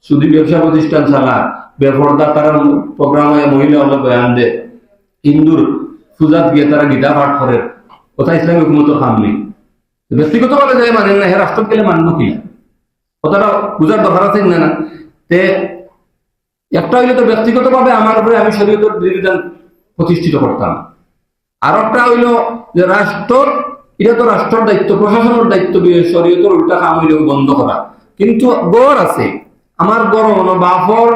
সুদী ব্যবসা প্রতিষ্ঠান চালা, বেপরদা তারা প্রোগ্রাম মহিলা হলে বয়ান দে, হিন্দুর পূজাত গিয়ে তারা গীতা পাঠ করে, কথা ইসলামী হুকুমতের কাম নেই। ব্যক্তিগত ভাবে যাই মানেন না, হে রাষ্ট্র গেলে মানবো কি কথাটা বুঝার দরকার আছে না। তে একটা হইলে তো ব্যক্তিগত ভাবে আমার উপরে আমি শরীয়তের বিধিবিধান প্রতিষ্ঠিত করতাম, আর একটা হইল যে রাষ্ট্র, এটা তো রাষ্ট্রের দায়িত্ব, প্রশাসনের দায়িত্ব, শরীয়তের উল্টা কাম হইলে বন্ধ করা। কিন্তু গড় আছে আমার গরম বাফর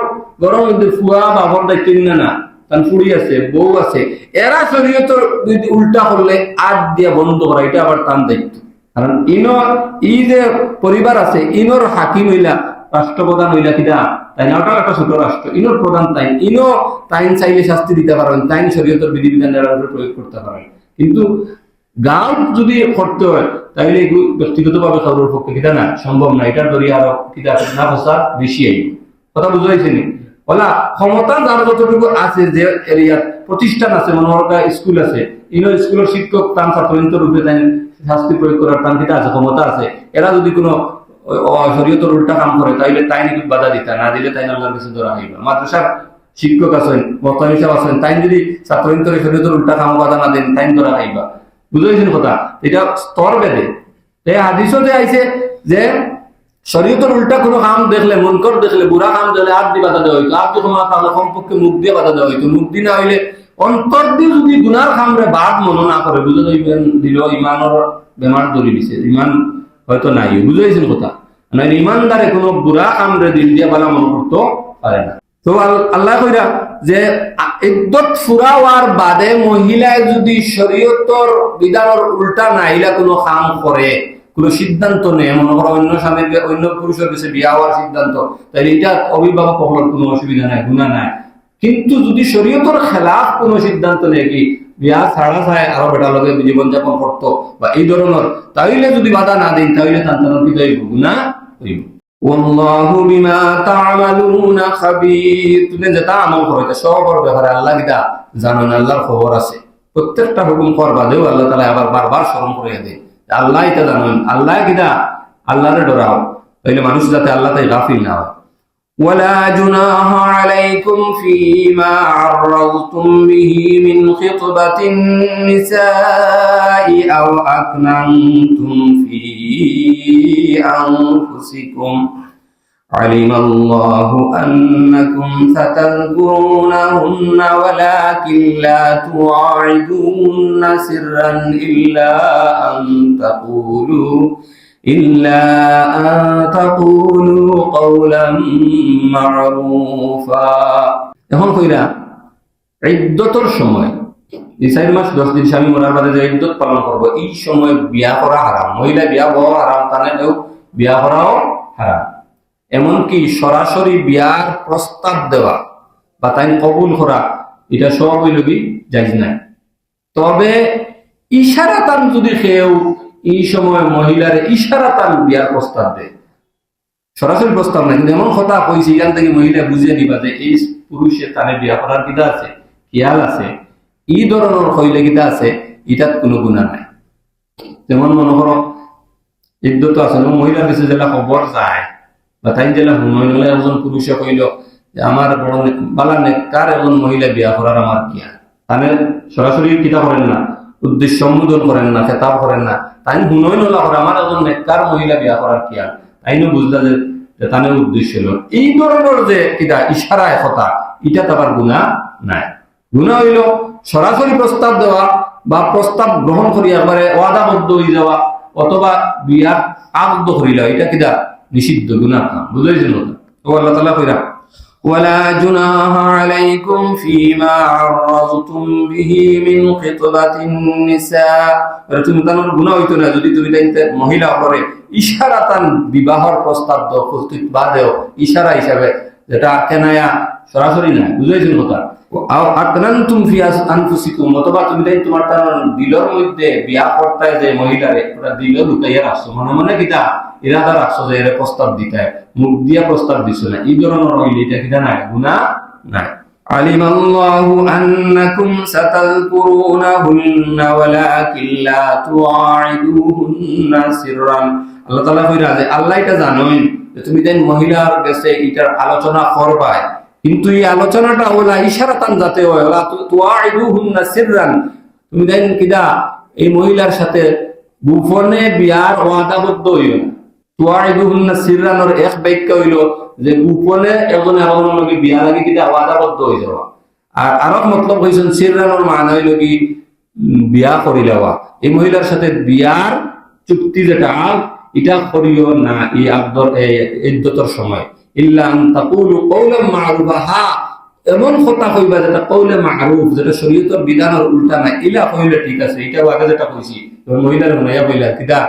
গরম ফুয়া বাফর দায়িত্ব না, তার ফুড়ি আছে, বউ আছে, এরা শরীয়তের উল্টা করলে আট দিয়া বন্ধ করা, এটা আবার তার দায়িত্ব। কারণ এই যে পরিবার আছে ইনোর হাকিম হইলা, রাষ্ট্রপ্রধান হইলা কিনা তাই না, ওটাও একটা ছোট রাষ্ট্র, ইনোর প্রধান তাইন, তাইন চাইলে শাস্তি দিতে পারবেন, তাইন শরীয়তের বিধিবিধান প্রয়োগ করতে পারেন। কিন্তু গাঁও যদি করতে হয় তাহলে ব্যক্তিগতভাবে কারোর পক্ষে কিনা না সম্ভব না, এটার ধরি আরো কিনা না ফসাদ বেশি আইব। কথা বুঝতে পারছি নি? বলা ক্ষমতা যার যতটুকু আছে, যে এরিয়ার প্রতিষ্ঠান আছে, মনে হয় স্কুল আছে, ইনো স্কুলের শিক্ষক তার ছাত্রছাত্রী রূপে তাই শাস্তি প্রয়োগ করার তার কিনা আছে, ক্ষমতা আছে। এরা যদি কোনো শরীয়তের উল্টা কাম করে তাইলে তাই নাকি বাধা দিতা, না দিলে তাই আল্লাহর কাছে ধরা হইবা। মাদ্রাসার শিক্ষক আছেন, বক্তা হিসাব আছেন, তাই যদি ছাত্রছাত্রী শরীয়তের উল্টা কাম বাধা না দেন তাই ধরা হইবা। বুঝেছেন কথা? এটা স্তর বেঁধে হাদিসও যে আইছে যে শরীয়তের উল্টা কোনো কাম দেখলে, মুনকর দেখলে, বুড়া কাম দেখলে হাত দিয়ে বাধা দেওয়া হইতো। হাত দিয়ে তাহলে কমপক্ষে মুখ দিয়ে বাধা দেওয়া হইতো। মুখ দিয়ে না হইলে অন্তর দিয়ে যদি গুনার কামরে বাদ মনে না করে, বুঝে দিল ইমানের বেমার ধরে দিছে, ইমান হয়তো নাই। বুঝেছেন কথা? না ইমানদারে কোনো বুড়া কামরে দিল দিয়ে বালা মনে করতে পারে না। তো আল্লাহ কইরা যে ইদ্দত ফুরাওয়ার বাদে মহিলায় যদি শরীয়তর বিধানের উল্টা নাইলা কোনো কাম করে, কোনো সিদ্ধান্ত নেই, মনে করো অন্য স্বামীর অন্য পুরুষের কাছে বিয়া হওয়ার সিদ্ধান্ত, তাহলে এটা অভিভাবক হওয়ার কোনো অসুবিধা নাই, গুনাহ নাই। কিন্তু যদি শরীয়তর খেলাফ কোনো সিদ্ধান্ত নেই, কি বিয়া ছাড়া চায় আরো বেটার লগে জীবনযাপন করতো বা এই ধরনের, তাইলে যদি বাধা না দিন তাহলে সন্তানটি হইব, গুনাহ হইব। ওয়াল্লাহু বিমা তা'মালুনা খাবীর। তুমি যেটা আমল করো সবার ব্যাপারে আল্লাহ কিটা জানেন, আল্লাহর খবর আছে। প্রত্যেকটা হুকুম করবা দেও আল্লাহ তাআলা আবার বারবার স্মরণ করিয়ে দেয়, আল্লাহ এটা জানেন। আল্লাহ কিটা আল্লাহরে ডরাও, তাইলে মানুষ যাতে আল্লাহ তাই গাফিল না হয়। ওয়ালা জুনাহা আলাইকুম ফীমা আররাদতুম বিহি মিন খিতবাতিন নিসাই আও আকনানতুম ফী আনফুসিকুম علم الله أنكم ستذكرونهن ولكن لا تواعدوهن سرا إلا أن تقولوا قولا معروفا। এখন কইরা ইদ্দতর সময় এই 4 মাস 10 দিন স্বামী মরার বাদে যে ইদ্দত পালন করব, এই সময় বিয়া করা হারাম। মহিলা বিয়া বড় হারাম, তানেও বিয়া করাও হারাম। এমনকি সরাসরি বিয়ার প্রস্তাব দেওয়া বা তাই কবুল করা, এটা সব হইল কি জায়েজ নাই। তবে ইশারাতান যদি কেউ এই সময় মহিলার ইশারাতান বিয়ার প্রস্তাব দেয়, সরাসরি প্রস্তাব নাই কিন্তু এমন কথা কইছে, এখান থেকে মহিলা বুঝিয়ে দিবা যে এই পুরুষে তারে বিয়া করার কিটা আছে, খেয়াল আছে, এই ধরনের হইলে কিটা আছে, এটার কোনো গুনাহ নাই। যেমন মনে করো ইদ্দত আছে, মহিলার কাছে যেটা খবর যায় বা তাই জেলা হুনলে একজন পুরুষে কইল যে আমার বড় বালা নেককার একজন মহিলা বিয়া করার আমার কিয়া, তাহলে সরাসরি কিতা করেন না, উদ্দেশ্য সম্বোধন করেন না, খেতাব করেন না, তাই হুনই নলা করে আমার একজন নেককার মহিলা বিয়া করার কিয়া, তাইনো বুঝলা যে তানের উদ্দেশ্য হলো এই ধরনের যে কিটা ইশারায় কথা, এটা তো আবার গুনাহ নাই। গুনাহ হইল সরাসরি প্রস্তাব দেওয়া বা প্রস্তাব গ্রহণ করি একবারে ওয়াদাবদ্ধ হয়ে যাওয়া অথবা বিয়া আবদ্ধ করিল, এটা কিটা নিষিদ্ধ গুনাহ। বুঝাইছেন? ও আল্লাহ তাআলা কইরা ওয়ালা জুনাহা আলাইকুম ফীমা আররাদতুম বিহি মিন খিতবাতিন নিসা। তুমি তানোর গুনাহ হইতো না যদি তুমি তাইতে মহিলা করে ইশারাতান বিবাহর প্রস্তাব দাও, খুতবা দাও ইশারা হিসাবে, যেটা কেনায়া সরাসরি না। বুঝাইছেন কথা? আও আকনানতুম ফি আনফুসিকুম, অথবা তুমি তাই তোমার তার দিলের মধ্যে বিয়া করতে যে মহিলারে ওটা দিল লুকাইয়া রাখছো, মনে মনে কিটা ইরাদা রাখছো যে এর প্রস্তাব দিতে, মুখ দিয়া প্রস্তাব দিছো না, এই ধরনের হইলে এটা কিটা নাই, গুনাহ নাই। আলিমাল্লাহু আন্নাকুম সাতাযকুরুনাহুন্না ওয়ালাকিন লা তুআইদুহুন্না সিররান। আল্লাহ তাআলা কইরা যে আল্লাহ এটা জানেন যে তুমি দেন মহিলার কাছে এটার আলোচনা করবা, কিন্তু এই আলোচনাটা হলো ইশারাতান যাতে হয়, ওলা তুআইদুহুন্না সিররান, তুমি দেন কিটা এই মহিলার সাথে গোপনে বিয়ার ওয়াদাবদ্ধ হইও। তুআইদুহুন্না সিররানের এক বাক্য হইল যে গোপনে একজন আরেকজনের লগে বিয়া লাগি কিটা ওয়াদাবদ্ধ হয়ে যাওয়া। আর আরেক মতলব হইছেন সিররানের মানে হইল কি বিয়া করি লওয়া। এই মহিলার সাথে বিয়ার চুক্তি যেটা এটা করিও না এই ইদ্দতের সময়, ইল্লা আন তাকুলু কওলান মা'রুফা, এমন কথা কইবা যেটা কওলে মা'রুফ, যেটা শরীয়তের বিধানের উল্টা না, ইলা কইলে ঠিক আছে। এটা আগে যেটা কইছি মহিলার মনাইয়া কইলা কিটা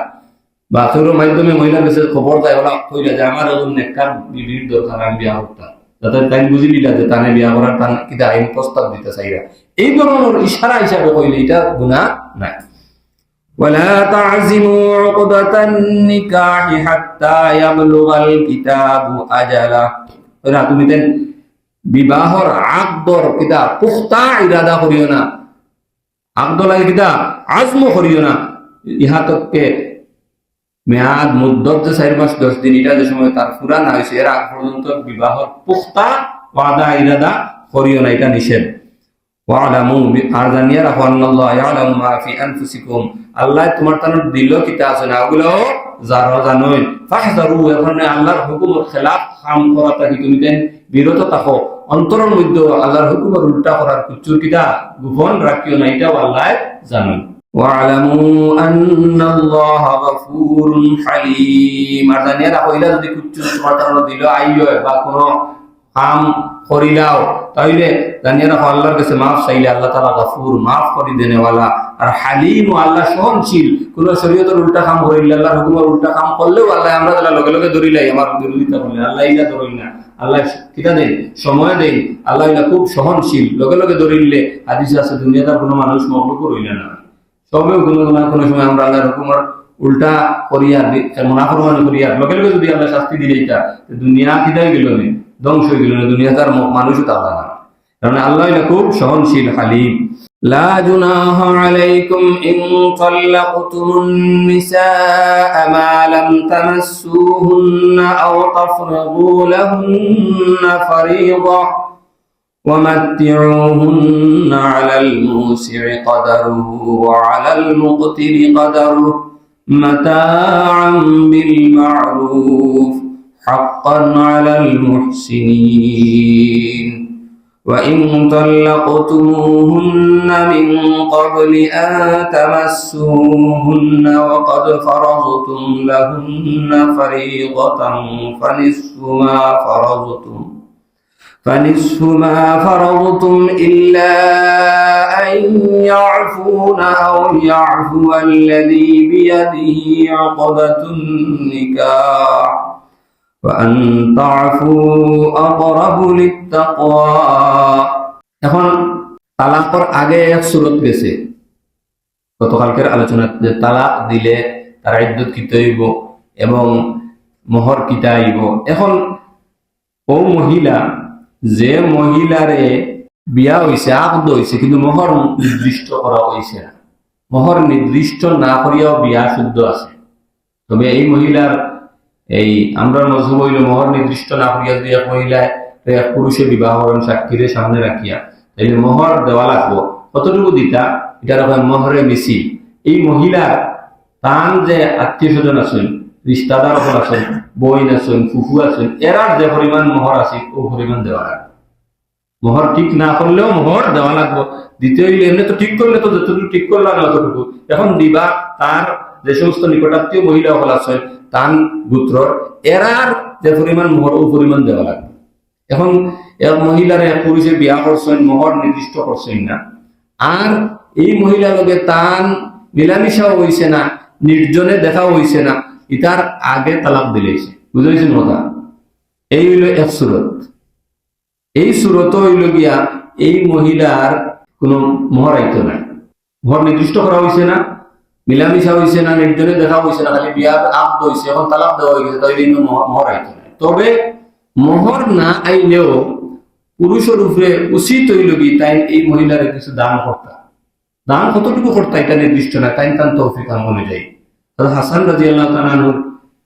বা তোর মাধ্যমে মহিলার কাছে খবর দেয়, ওরা কইলা যে আমার একজন নেককার বিবির দরকার, আমি বিয়া করতাম, যাতে তাই বুঝি দিলা যে তানে বিয়া করার তান কিটা আইন প্রস্তাব দিতে চাইরা, এই ধরনের ইশারা হিসাবে কইলে এটা গুনাহ নাই। ولا تعزموا عقدة النكاح حتى يبلغ الكتاب أجله ওরা তুমি দেন বিবাহর আকদর কিতা পুখতা ইরাদা করিও না আকদলাই কিতা আজম করিও না ইহাতককে মেয়াদ মুদ্দত যে 4 মাস 10 দিন এটা যে সময় তার পুরা না হয়েছে এর আগ পর্যন্ত বিবাহর পুখতা ওয়াদা ইরাদা করিও না, এটা নিষেধ। ওয়ালামু আর জানিয়া রাখো আল্লাহ ইয়ালামু মা ফি আনফুসিকুম, আল্লাহ তোমার তানোর দিল কিতা আছে না ওগুলো যারা জানোই ফাহজারু, এখন আল্লাহর হুকুমের খেলাফ কাম করাটা কি তুমি দেন বিরত থাকো, অন্তরের মধ্যে আল্লাহর হুকুমের উল্টা করার কিছু কিতা গোপন রাখিও না, এটাও আল্লাহ জানেন। ওয়ালামু আন্নাল্লাহা গফুরুন হালিম, আর জানিয়া রাখো এটা যদি কিছু তোমার তানোর দিল আইও বা কোনো কাম করিলাও তাইলে জানিয়ে রাখো আল্লাহর কাছে মাফ চাইলে আল্লাহ তাআলা গফুর মাফ করে দেনেওয়ালা, আর হালিম ও আল্লাহ সহনশীল। কোন শরীয়তের উল্টা কাম করিলে আল্লাহর হুকুমের উল্টা কাম করলেও আল্লাহ আমরা তাহলে লগে লগে ধরিলাই আমার বিরোধিতা করলে আল্লাহ ইলা ধরই না, আল্লাহ কিতা দেন সময় দেন, আল্লাহ ইলা খুব সহনশীল, লগে লগে ধরিলে হাদিসে আছে দুনিয়াতে কোনো মানুষ মখলুক রইলে না, সবেও কোনো সময় আমরা আল্লাহর হুকুমের উল্টা করিয়া মুনাফরমানি করিয়া লগে লগে যদি আল্লাহ শাস্তি দিলে এটা দুনিয়া কিতাই গেল না, ধ্বংস হয়ে গেল না, দুনিয়া তার মানুষও তা না, কারণ আল্লাহ খুব সহনশীল হালিম। লা জুনাহা আলাইকুম ইন তাল্লাকতুমুন নিসা মা লাম তামাসসুহুন্না আও তাফরিদু লাহুন্না ফারিদা ওয়া মাত্তিউহুন্না আলাল মুসি'i কদারুহু ওয়া আলাল মুকতিরি কদারুহু মাতা'আন বিল মা'রুফ حقا على المحسنين وإن طلقتموهن من قبل أن تمسوهن وقد فرضتم لهن فريضة فنصف ما فرضتم إلا أن يعفون أو يعفو الذي بيده عقدة النكاح وأن تعفوا أقرب للتقوى। এখন তালাকের আগে এক সূরত গেছে গতকালকের আলোচনা, যে তালাক দিলে তার ইদ্দত কিতা হইব এবং মোহর কিতা হইব। এখন ও মহিলা যে মহিলারে বিয়া হইছে আকদ হইছে কিন্তু মোহর নির্দিষ্ট করা হইছে না, মোহর নির্দিষ্ট না করিয়াও বিয়া শুদ্ধ আছে, তবে এই মহিলার এই আমরা মজহব হইল মোহর নির্দিষ্ট না করিয়া যদি এক মহিলায় এক পুরুষে বিবাহ করেন সাক্ষীরে সামনে রাখিয়া তাহলে মোহর দেওয়া লাগবো, কতটুকু দিতা এটার হয় মোহরে মিছিল। এই মহিলার তান যে আত্মীয় স্বজন আছেন, রিস্তাদার হল আছেন, বইন আছেন, ফুফু আছেন, এরার যে পরিমাণ মোহর আছে ও পরিমাণ দেওয়া লাগবে। মোহর ঠিক না করলেও মোহর দেওয়া লাগবো, দিতে হইলে এমনি তো ঠিক করলে তো যতটুকু ঠিক করলাম অতটুকু, এখন দিবা তার যে সমস্ত নিকটাত্মীয় মহিলা হল আছেন তান গোত্র এরার যে পরিমাণ মোহর ও পরিমাণ দেওয়া লাগবে। এখন এক মহিলার এক পুরুষে বিয়া করছেন মোহর নির্দিষ্ট করছেন না, আর এই মহিলার লগে তান মিলামিশাও হইছে না, নির্জনে দেখাও হইছে না, ইতার আগে তালাক দিলেছে, বুঝেছেন কথা? এই হইল এক সুরত। এই সুরত হইল গিয়া এই মহিলার কোন মোহর আইতো নাই, মোহর নির্দিষ্ট করা হইছে না, মিলামিশা হইছে না, নির্জনে দেখা হইছে না, খালি বিয়ার আব্দ হইছে, এখন তালাক দেওয়া হয়ে গেছে, তাই মোহর আইতো নাই। তবে মোহর না আইলেও পুরুষের উপরে উচিত হইল কি তাই এই মহিলার কিছু দান করতা, দান কতটুকু করতা এটা নির্দিষ্ট না, তাই তান তৌফিক অনুযায়ী। হাসান রাদিয়াল্লাহু তাআলা আনহু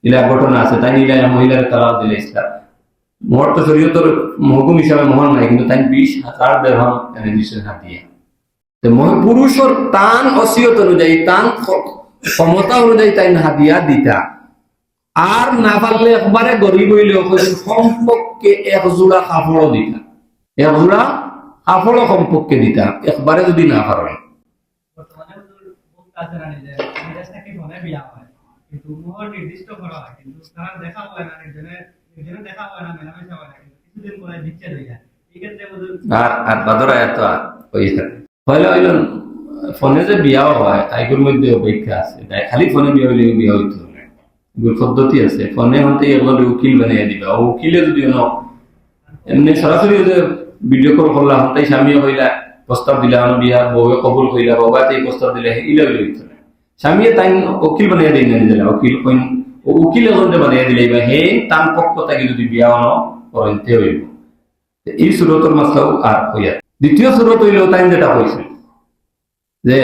ইলা ঘটনা আছে, তাই ইলা মহিলার তালাক দিলে ইসলাম মোহর তো শরীয়তের হুকুম হিসাবে মোহর নাই, কিন্তু তাই 20,000 দিরহাম এনে দিয়েছেন হাদিয়া। পুরুষের তান অসিয়ত অনুযায়ী তান ক্ষমতা অনুযায়ী তাই হাদিয়া দিতা, আর না পারলে একবারে গরিব হইলেও সম্পর্কে এক জোড়া কাপড়ও দিতা, এক জোড়া কাপড়ও সম্পর্কে দিতা, একবারে যদি না পারেন। আর বাদরা এত ফোনে যে বিয়াও হয় তাইগুলোর মধ্যে অপেক্ষা আছে, খালি ফোনে বিয়া হইলে বিয়া হইতে হবে, পদ্ধতি আছে। ফোনে হতে এগুলো উকিল বানিয়ে দিবা, ও উকিলে যদি এমনি সরাসরি ভিডিও কল করলাম তাই স্বামী হইলা প্রস্তাব দিলা বিয়া বউয়ে কবুল হইলা বাবা তাই প্রস্তাব দিলে ইলে হইলে হইতে না, স্বামী তাই উকিল বানিয়ে দেয় না নিজেরা, উকিল উকিল এজেন্টে বানিয়ে দিলে বা হে তার পক্ষ থেকে যদি বিয়া করতে হইব, এই সুরতর মাসলাও আর হইয়া। দ্বিতীয় সুরত হইল তাই যেটা হয়েছে যে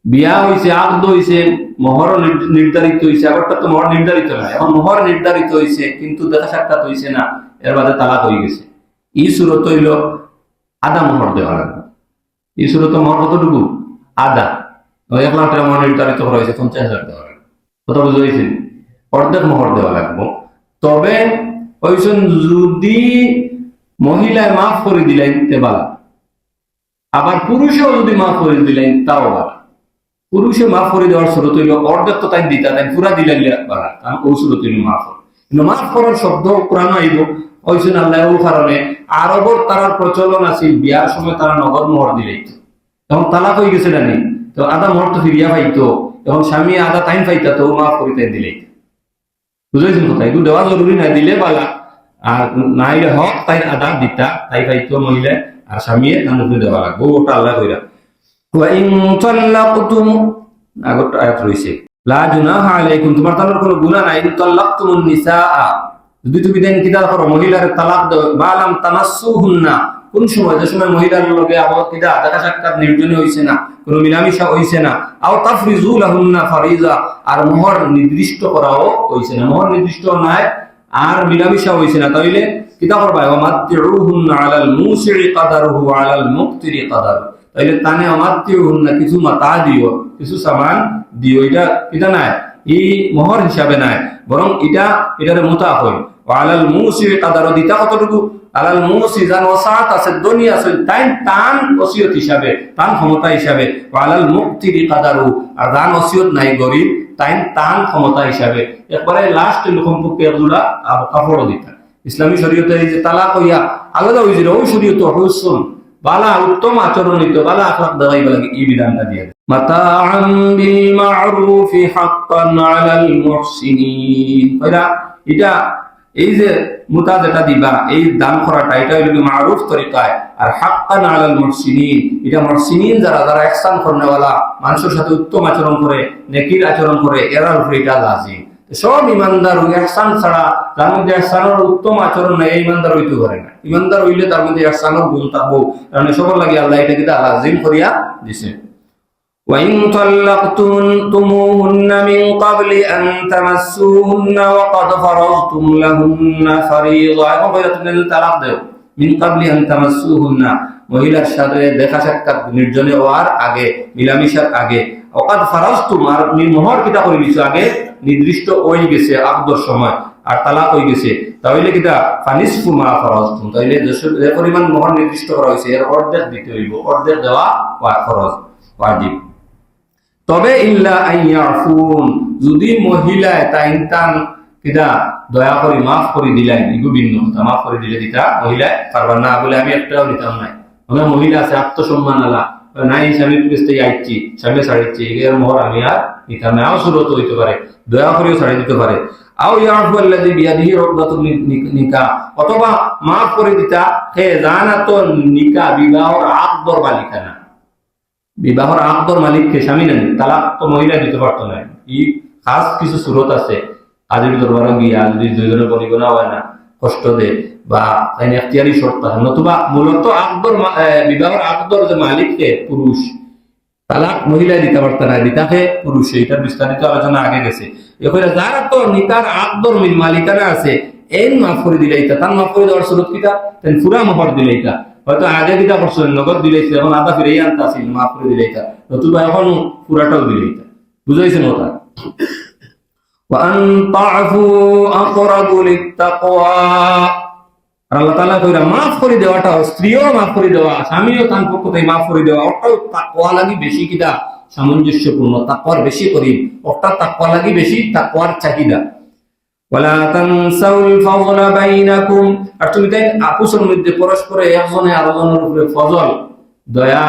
বিয়া হয়েছে, আগ্দ হয়েছে, মোহর নির্ধারিত হয়েছে। আগরটা তো মোহর নির্ধারিত না, এখন মোহর নির্ধারিত হয়েছে কিন্তু দেখা সাক্ষাৎ হয়েছে না, এর বাদে তালাক হয়ে গেছে। এই সুরত হইল আধা মোহর দেওয়া লাগবে। এই সুরত মোহর কতটুকু? আধা। 1 লাখ টাকা মোহর নির্ধারিত করা হয়েছে, 50,000 দেওয়া লাগবে। কথা বুঝতে হয়েছে? অর্ধেক মোহর দেওয়া লাগবে। তবে ওইসন যদি মহিলায় মাফ করে দিলেন তে বালা, আবার পুরুষেও যদি মাফ করে দিলেন তাও বালা। পুরুষে মাফ করে দেওয়ার সুরত হইল অর্ধেক তো তাই দিতা, তাই পুরা দিলে বালা, কারণ ওই সুরত হইল মাফ। কিন্তু মাফ করার শব্দ কোরআন আইব ওইসন আল্লাহ ও কারণে আরবর তারার প্রচলন আছে বিয়ার সময় তারা নগদ মোহর দিলেই তখন তালাক হয়ে গেছে জানি, তো আধা মোহর তো ফিরিয়া পাইতো, তখন স্বামী আধা টাইম পাইতা, তো মাফ করে তাই দিলেই। বুঝেছেন কথা? এগুলো দেওয়া জরুরি না, দিলে বালা, আর না হইলে হক তাই আধা দিতা, তাই পাইতো মহিলা, আর স্বামী তার মুখে দেওয়া লাগবো। ওটা আল্লাহ কইরা আগত আয়াত রয়েছে লা জুনাহা আলাইকুম, তোমার তার কোনো গুনাহ নাই, তাল্লাকতুমুন নিসাআ, যদি তুমি দেন কিতা করো মহিলার তালাক দাও, বালাম তামাসসুহুন্না, কোন সময়, যে সময় মহিলার লগে আবার কিতা দেখা সাক্ষাৎ নির্জনে হইছে না, কোনো মিলামিশা হইছে না, আও তাফরিজু লাহুন্না ফারিজা, আর মোহর নির্দিষ্ট করাও হইছে না, মোহর নির্দিষ্ট নাই আর মিলামিশা হইছে না, তাইলে কিতা করবা? ওয়া মাতিউহুন্না আলাল মুসিরি কাদারুহু আলাল মুকতিরি কাদারু, তাইলে তানে অমাত্তিউহুন্না, কিছু মাতা দিও, কিছু সামান দিও। এটা কিতা নাই, এই মোহর হিসাবে নাই, বরং এটার মোতা হয়। আলাল মুসিরি কাদারু, দিতা কতটুকু? আলাল মুসি জান ওসাত আছে, দুনিয়া আছে, তাই তান ওসিয়ত হিসাবে, তান ক্ষমতা হিসাবে। আলাল মুকতিরি কাদারু, আর দান ওসিয়ত নাই গরিব, তাই তান ক্ষমতা হিসাবে। একবারে লাস্ট সম্পর্কে একজোড়া কাপড় দিতা। ইসলামী শরীয়তে এই যে তালাক হইয়া আলাদা হয়েছিল, ওই শরীয়ত হুসন বালা উত্তম আচরণ হইতো, বালা আখলাক দেওয়াই লাগে, এই বিধানটা দিয়ে মাতাআন বিল মা'রুফি হাক্কান আলাল মুহসিনিন। এটা এই যে মুতা যেটা দিবা, এই দান করাটা, এটা হইল মা'রুফ তরিকায়, আর হাক্কান আলাল মুহসিনিন, এটা মুহসিনিন যারা ইহসান করনেওয়ালা, মানুষের সাথে উত্তম আচরণ করে, নেকির আচরণ করে, এরার উপরে এটা লাজিম। সব ইমানদার ইহসান ছাড়া, তার মধ্যে ইহসানের উত্তম আচরণ নাই, ইমানদার হইতে পারে না। ইমানদার হইলে তার মধ্যে ইহসানের গুণ থাকবো, কারণ সবার লাগে আল্লাহ এটা কিন্তু লাজিম করিয়া দিছে। وَإِن طَلَّقْتُمُوهُنَّ مِن قَبْلِ أَن تَمَسُّوهُنَّ وَقَدْ فَرَضْتُمْ لَهُنَّ فَرِيضَةً, এখন কইরা তুমি তালাক দাও, মিন ক্বাবলি আন তামাসসুহুন্না, মহিলার সাথে দেখা সাক্ষাৎ নির্জনে হওয়ার আগে, মিলামিশার আগে, ওয়াকাদ ফারাজতুম, আর মোহর কিতা করে দিছো আগে, নির্দিষ্ট হয়ে গেছে আকদর সময়, আর তালাক হয়ে গেছে, তাহলে কিতা ফানিসফু মা ফারাজতুম, তাহলে যে পরিমাণ মোহর নির্দিষ্ট করা হয়েছে এর অর্ধেক দিতে হইব, অর্ধেক দেওয়া ফরজ ওয়াজিব। তবে ইল্লা আইয়াফুন, যদি মহিলায় তাইন কিতা দয়া করে মাফ করে দিলেন, এগু ভিন্ন কথা, মাফ করে দিলে দিতা মহিলায় পারবার না, বলে আমি একটাও দিতাম নাই। আমার মহিলা আছে আত্মসম্মান আলা, নাই স্বামীর কাছে আইছি, স্বামী ছাড়িচ্ছি, এর মোহর আমি আর নিতাম না, সুরত হইতে পারে, দয়া করেও ছাড়ি দিতে পারে। আও ইয়াফু আল্লাযী বিয়াদিহি উকদাতুন নিকাহ, অথবা মাফ করে দিতা হে জানাতো নিকাহ, বিবাহর আকদর বালিকা না, বিবাহর আকদর মালিককে স্বামী নেন, তালাক তো মহিলা দিতে পারতো না। এই খাস কিছু সুরত আছে, আজের দরবারে গিয়া যদি দুইজনের পরিগণা হয় না, কষ্ট দে বা এখতিয়ারি শর্ত, নতুবা মূলত আকদর, বিবাহর আকদর যে মালিককে পুরুষ, তালাক মহিলা দিতে পারতো না, দিতাকে পুরুষ। এইটার বিস্তারিত আলোচনা আগে গেছে। এখানে যারা তো নিকার আকদর মালিকানা আছে, এই মাফ করে দিলে এটা, তার মাফ করে দেওয়ার সুরত কিতা, তেন পুরা মোহর দিলে এটা, হয়তো আগে কিতা করছেন নগদ দিলেছিল, এখন আধা ফিরে আনতে আসিল, মাফ করে দিলে এটা, নতুবা এখন পুরাটাও দিলে এটা। বুঝাইছেন ওটা? وأن تعفوا أقرب للتقوى, আল্লাহ তাআলা কইরা মাফ করে দেওয়াটা, স্ত্রীও মাফ করে দেওয়া, স্বামীও তার পক্ষ থেকে মাফ করে দেওয়া, ওটাও তাকওয়া লাগি বেশি কিটা সামঞ্জস্যপূর্ণ, তাকওয়ার বেশি করি, ওটা তাকওয়া লাগি বেশি, তাকওয়ার চাহিদা। ওয়ালা তানসাউল ফাযলা বাইনাকুম, আর তুমি তাই আপুসের মধ্যে পরস্পরে একজনে আরেকজনের উপরে ফজল, দয়া,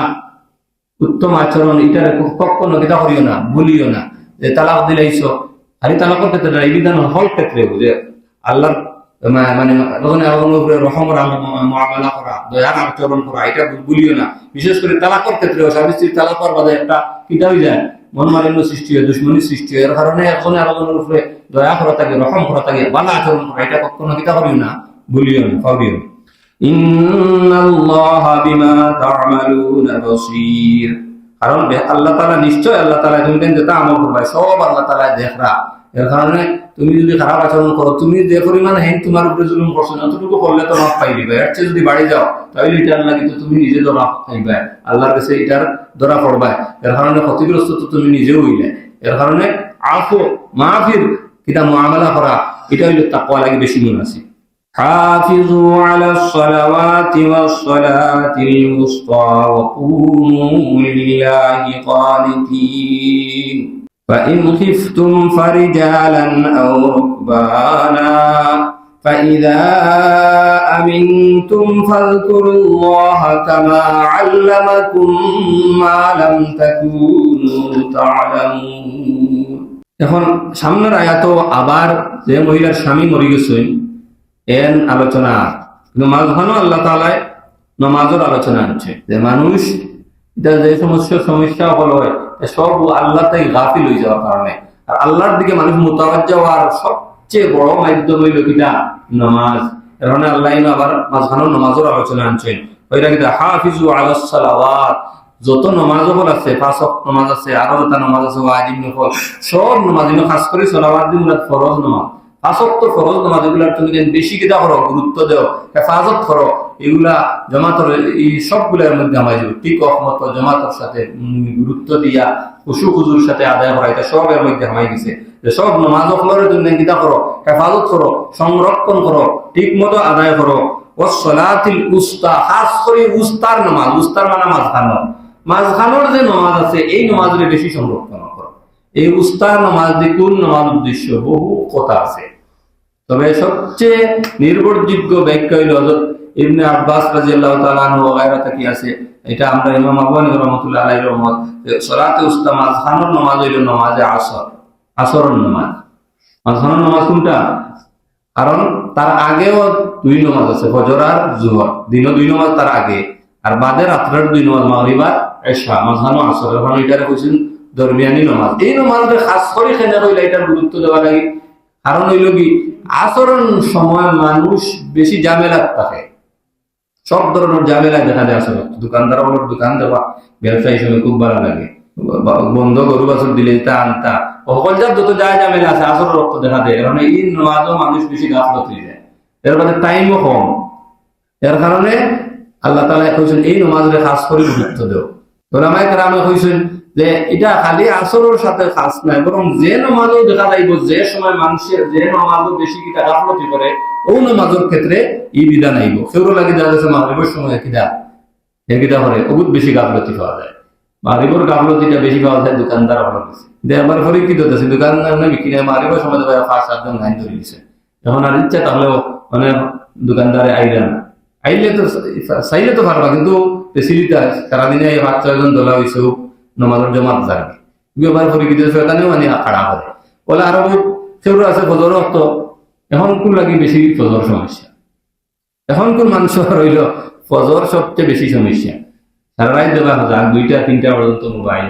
উত্তম আচরণ, এটা কখনো কিটা করিও না, ভুলিও না। যে তালাক দিলাইছো, আরে তালাকের ক্ষেত্রে এই বিধান হল ক্ষেত্রে যে আল্লাহর মানে রহমর মুআমালা করা, দয়ার আচরণ করা, এটা ভুলিও না। বিশেষ করে তালাকের ক্ষেত্রে স্বামী স্ত্রী তালাকের বাদে একটা কিটা হয়ে যায়, মন মালিন্য সৃষ্টি হয়, দুশ্মনী সৃষ্টি হয়। এর কারণে একজনে আরেকজনের উপরে দয়া করা থাকে, রহম করা থাকে, ভালো আচরণ করা, এটা কখনো কিতা করিও না, ভুলিও না, পাবিও না। ইন্নাল্লাহা বিমা তা'মালুনা বাসীর। কারণ আল্লাহ তাআলা নিশ্চয়, আল্লাহ তাআলা তুমি যেটা আমল করবে সব আল্লাহ তাআলা দেখরা। এর কারণে তুমি যদি খারাপ আচরণ করো, তুমি যে পরিমাণ হেন তোমার উপরে জুলুম করছো, যতটুকু করলে তো মাফ পাই দিবে। এর চেয়ে যদি বাড়ি যাও তাহলে এটা আল্লাহ কিন্তু তুমি নিজে ধরা পাইবে, আল্লাহর কাছে এটার ধরা পড়বা। এর কারণে ক্ষতিগ্রস্ত তো তুমি নিজেও হইলে। এর কারণে আফু মাফির কিতা মুআমালা করা, এটা হইল তাকওয়া লাগি বেশি মুনাসিব। হাফিজু আলাস সালাওয়াতি ওয়াস সালাতিল উসতা ওয়া কুমু লিল্লাহি কানিতিন। فإن خفتم فرجالا أو ركبانا فإذا أمنتم فاذكروا الله كما علمكم ما لم تكونوا تعلمون। এখন সামনের আয়াত আবার যে মহিলার স্বামী মরে গেছেন এর আলোচনা, কিন্তু মাঝখানে আল্লাহ তাআলা নামাজের আলোচনা আছে। যে মানুষ যে সমস্যা হলো সব আল্লাহ তাই গাফিল হয়ে যাওয়ার কারণে, আর আল্লাহর দিকে মানুষ মুতাওয়াজ্জা হওয়ার সবচেয়ে বড় মাধ্যম হইল কিটা নামাজ। এর কারণে আল্লাহ আবার মাঝখানে নামাজের আলোচনা আনছেন। ওইটা কিটা হাফিজু আলাস সালাওয়াত, যত নামাজ হল আছে, পাঁচ ওয়াক্ত নামাজ আছে, আরো যত নামাজ আছে ওয়াজিব নফল সব নামাজ, খাস করে সালাওয়াত দি মুরাদ ফরজ নামাজ। পাঁচ ওয়াক্ত ফরজ নামাজ এগুলার তুমি বেশি কিটা করো, গুরুত্ব দেও, হেফাজত করো, এগুলা জামাতের এই সবগুলোর মধ্যে আমায় যাবে। ঠিক অহমত জামাতের সাথে গুরুত্ব দিয়া খুশু খুজুর সাথে আদায় করা, এটা সবের মধ্যে আমায় গেছে। যে সব নামাজ ফলরের জন্য কিটা করো, হেফাজত করো, সংরক্ষণ করো, ঠিক মতো আদায় করো। ও সলাতিল উস্তা, খাস করে উস্তার নামাজ, উস্তার মানে মাঝখানোর যে নামাজ আছে এই নামাজের বেশি সংরক্ষণ করো। এই উস্তার নামাজ দিয়ে কোন নামাজ উদ্দেশ্য বহু কথা আছে, তবে সবচেয়ে নির্ভরযোগ্য ব্যাখ্যা হইল হযরত ইবনে আব্বাস রাদিয়াল্লাহু তাআলা আনহু গায়রাতে কি আছে, এটা আমরা ইমাম আবু হানিফা রাহমাতুল্লাহ আলাইহির মত, যে সালাতে উস্তা মাঝখানোর নামাজ হইল নামাজে আসর, আসরের নামাজ। মাঝখানোর নামাজ কোনটা? কারণ তার আগেও দুই নামাজ আছে, ফজর আর জোহর, দিনও দুই নামাজ তার আগে, আর বাদে রাত্রের দুই নামাজ, মাগরিব আর ইশা, মাঝখানো আসর। এখন এটারে কইছেন দরমিয়ানি নামাজ। এই নামাজে খাস করে কেন হইল এটার গুরুত্ব দেওয়া লাগে? কারণ হইল কি, আচরণ সময় মানুষ বেশি ঝামেলাত থাকে, সব ধরনের ঝামেলা দেখা যায়। আসলে দোকানদার দোকান দেওয়া, ব্যবসায়ী সময় খুব ভালো লাগে, বন্ধ গরু বাছর দিলে তা আনতা সকল যার যত যা ঝামেলা আছে আসর রক্ত দেখা দেয়। কারণ এই নামাজও মানুষ বেশি গাফলত হয়ে যায়, এর মধ্যে টাইমও কম। এর কারণে আল্লাহ তাআলা কইছেন এই নামাজে খাস করে গুরুত্ব দেও। ওলামায়ে কেরামে কইছেন যে এটা খালি আসরের সাথে খাস নাই, বরং যে নামাজও দেখা যাইব, যে সময় মানুষের যে নামাজও বেশি কিটা গাফলতি করে ও নামাজের ক্ষেত্রে এই বিধান আইব। সেগুলো লাগে দেখা যাচ্ছে মাগরিবের সময় কিটা করে বহুত বেশি গাফলতি পাওয়া যায়। মাগরিবের গাফলতিটা বেশি পাওয়া যায় দোকানদার ভালো গেছে, আমার ঘরে কি দিতেছে দোকানদার না বিক্রি নাই, মাগরিবের সময় তো 5-7 লাইন ধরে দিছে। এখন আর ইচ্ছা তাহলেও মানে দোকানদারে আইলে না, আইলে তো চাইলে তো পারবা, কিন্তু ফেসিলিটি সারাদিনে 5-6 জন দলা হয়েছে নমাজের জমাত যাবে, বিবার পরিকৃত শয়তানেও মানে খাড়া করে বলে। আরো সেগুলো আছে ফজর রক্ত, এখন কোন লাগি বেশি ফজর সমস্যা, এখন কোন মানুষ রইল ফজর সবচেয়ে বেশি সমস্যা। সারা রাত দেওয়া যাক 2টা-3টা পর্যন্ত মোবাইল,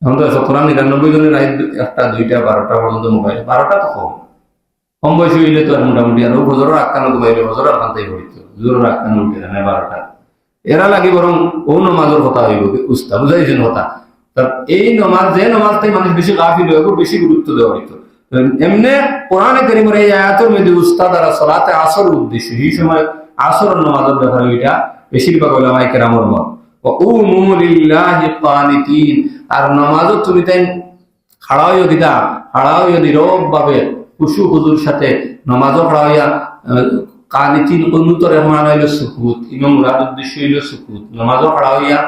এখন তো 97-99 জনের রাত 1টা 2টা 12টা পর্যন্ত মোবাইল, 12টা তো কম বয়সী হইলে তো আর মোটামুটি আরো ফজরের আক্কানো ঘুমাইলে ফজরের আকান্তাই পড়িত, জোরের আক্কানো উঠে না 12টা, এরা লাগে বরং ও নমাজের কথা হইব উস্তা বুঝাইছেন কথা। এই নমাজ যে নমাজটাই মানুষ বেশি গাফিল হইব, বেশি গুরুত্ব দেওয়া হইতো। এমনি কোরআনে কারীমের এই আয়াতের মধ্যে উস্তা দ্বারা সালাতে আসর উদ্দেশ্য, এই সময় আসরের নামাজের ব্যাপারে এটা বেশিরভাগ উলামায়ে কেরামের মত। ওয়া কুমু লিল্লাহি কানিতিন, আর নামাজও তুমি তাই খাড়া হইও দিদা, খাড়া হইও নীরব ভাবে খুশু হুজুর সাথে নামাজও খাড়া হইয়া কানিতিন অনুতর রহমান হইল সুকুত, ইমাম মুরাদ উদ্দেশ্য হইল সুকুত, নামাজও খাড়া হইয়া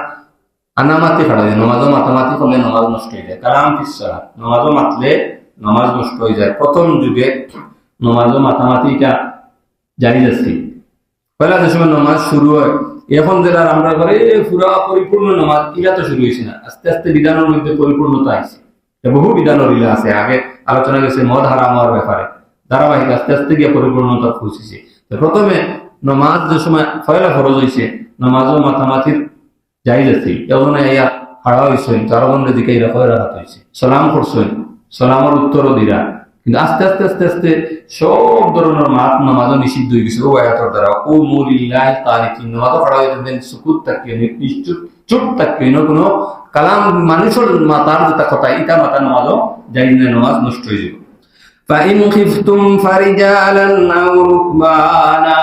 আনামাতি খাড়া হইয়া, নামাজও মাতামাতি করলে নামাজ নষ্ট হয়ে যায়। কালাম ফিসসালাহ, নামাজও মাতলে নামাজ নষ্ট হয়ে যায়। প্রথম যুগে নামাজও মাতামাতিটা জায়েজ আছে, পয়লা যে সময় নামাজ শুরু হয়, এখন যেটা আমরা করে পুরা পরিপূর্ণ নামাজ এটা তো শুরু হয়েছে না, আস্তে আস্তে বিধানের মধ্যে পরিপূর্ণতা আছে, বহু বিধানের ইলা আছে। আগে আলোচনা গেছে মদ হারাম হওয়ার ব্যাপারে, ধারাবাহিক আস্তে আস্তে গিয়ে পরিপূর্ণতা পৌঁছেছে। প্রথমে নামাজ যে সময় পয়লা ফরজ হয়েছে, নামাজও মাতামাতির জায়েজ আছে, এখন খাড়া হয়েছেন তার বন্ধে দিকে এরকম রাখাত হয়েছে, সালাম করছেন, সালামের উত্তরও দিরা, কিন্তু আস্তে আস্তে আস্তে আস্তে সব ধরনের মাত নামাজও নিষিদ্ধ হয়ে গেছে ও আয়াতের দ্বারা। ও মুলিল্লাহ কানিতিন, নামাজও খাড়া হয়ে যাবেন সুকুত তাকিয়ে নিশ্চুপ চুপ তাকিয়ে কোনো কালাম মানুষের মাতার যেটা কথা এটা মাতা নামাজও যাই না, নামাজ নষ্ট হয়ে যাবে। فإن خفتم فرجالا أو ركبانا,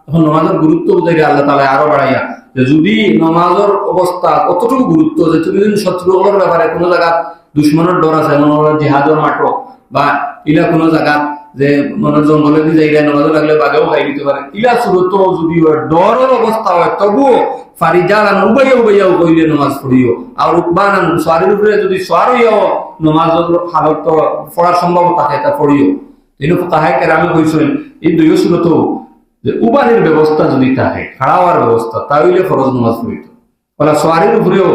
এখন নামাজের গুরুত্ব বুঝাইলে আল্লাহ তাআলা আরো বাড়াইয়া যে যদি নামাজের অবস্থা কতটুকু গুরুত্ব, যে তুমি যদি শত্রুগুলোর ব্যাপারে কোনো জায়গা দুশ্মনের ডর আছে, মনে হয় জিহাদের মাঠও বা ইলা কোনো জায়গা যে মনে জঙ্গলে দিয়ে যাই নামাজে লাগলে বাঘেও খাই দিতে পারে, ইলা সুরত যদি ডরের অবস্থা হয় তবুও ফারিজালান উবাইয়া উবাইয়াও কইলে নামাজ পড়িও, আর রুকবানান সোয়ারির উপরে যদি সোয়ার হইয়াও নামাজের হালত পড়ার সম্ভব থাকে তা পড়িও। এই ফুকাহায়ে কেরামে কইছেন এই দুই সুরত যে উবানির ব্যবস্থা যদি থাকে, খাড়া হওয়ার ব্যবস্থা, তাহলে ফরজ নামাজ পড়িত। বলা সোয়ারির উপরেও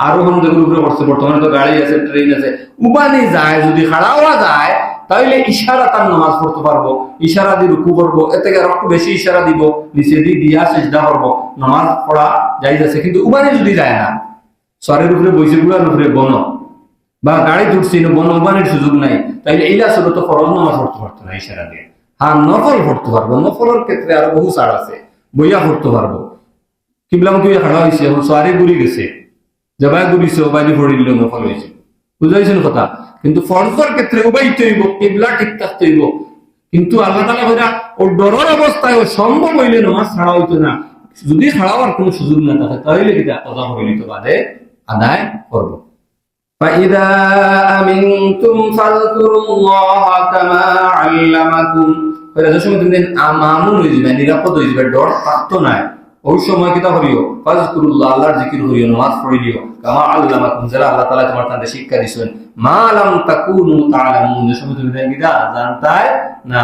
আরোহণ যেগুলোর উপরে পড়ছে, বর্তমানে তো গাড়ি আছে, ট্রেন আছে, উবানি যায় যদি খাড়া হওয়া যায় তাহলে ইশারা তার নামাজ পড়তে পারবো, ইশারা দিয়ে রুকু করবো, এর থেকে আরো একটু বেশি ইশারা দিব, নিচে দিয়ে দিয়া সেজদা করবো, নামাজ পড়া যাই যাচ্ছে। কিন্তু উবানি যদি যায় না, সোয়ারির উপরে বৈশে গুলার উপরে বন বা গাড়ি তুলছি বন, উবানির সুযোগ নাই, তাইলে এইলা ছিল তো ফরজ নামাজ পড়তে পারতো না ইশারা দিয়ে। হ্যাঁ নফল পড়তে পারবো, নফলের ক্ষেত্রে আরো বহু ছাড় আছে, বইয়া পড়তে পারবো। কিবলামুখী খাড়া হয়েছে, এখন সোয়ারি ঘুরি গেছে, জবাই ঘুরিছে, ওবাইনি পড়িল, নফল হয়েছে, বুঝাইছেন কথা। কিন্তু ফরজের ক্ষেত্রে উবাইতে হইব, কিবলা ঠিক থাকতে হইব। কিন্তু আল্লাহ তাআলা কইরা ও ডরের অবস্থায় ও সম্ভব হইলে নামাজ ছাড়া হইতো না, যদি ছাড়া হওয়ার কোনো সুযোগ না থাকে তাহলে এটা কাজা হইলে তো বাদে আদায় করব। فإذا أمنتم فاذكروا الله كما علمكم, যে সময় তুমি আমানুন হয়ে যাবে, নিরাপদ হয়ে যাবে, ডর থাকতো না, ওই সময় কিতা করিও ফাজকুরুল্লাহ, আল্লাহর জিকির করিও, নামাজ পড়িও, কামা আল্লামাকুম, যারা আল্লাহ তাআলা তোমার তাদের শিক্ষা দিয়েছেন, মা লাম তাকুনু তাআলামুন, যে সময় তুমি কিতা জানতাই না,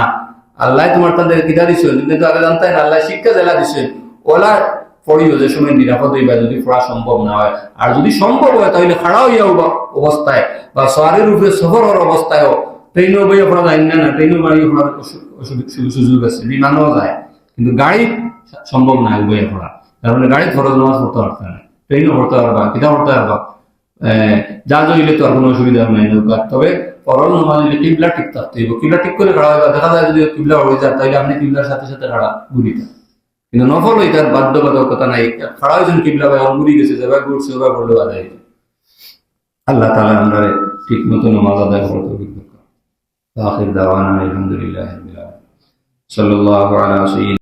আল্লাহ তোমার তাদের কিতা দিয়েছেন তুমি তো আগে জানতাই না, আল্লাহ শিক্ষা জেলা দিয়েছেন, ওলা পড়িও যে সময় নিরাপদ হইবা, যদি পড়া সম্ভব না হয়। আর যদি সম্ভব হয় তাহলে খাড়া হইয়া অবস্থায় বা সোয়ারের উপরে সফর হওয়ার অবস্থায়ও, ট্রেনও বইয়া পড়া যায় না, ট্রেনও বাড়িয়ে পড়ার সুযোগ আছে, বিমানও যায়, কিন্তু গাড়ি সম্ভব না বইয়া পড়া, তার মানে গাড়ি ফরজ নামাজ পড়তে পারতে না, ট্রেনও পড়তে পারবা, কিতাব পড়তে পারবা, যা হইলে তো আর কোনো অসুবিধা নাই নৌকা। তবে ফরজ নামাজ হইলে কিবলা ঠিক থাকতে হইব, কিবলা ঠিক করে খাড়া হইবা, দেখা যায় যদি কিবলা হয়ে যায় তাহলে আপনি কিবলার সাথে সাথে খাড়া ঘুরিতে, কিন্তু নফল হইতার বাধ্যবাধকতা নাই, খাড়া হয়েছেন কিবলা ভাই ঘুরি গেছে, যেভাবে ঘুরছে ওভাবে পড়লে আদায়। আল্লাহ তাআলা আমরা ঠিক মতো নামাজ আদায় করতে অভিজ্ঞ। আখির দাওয়ানা আলহামদুলিল্লাহ রাব্বিল আলামিন। সাল্লাল্লাহু আলা সাইয়্যিদিনা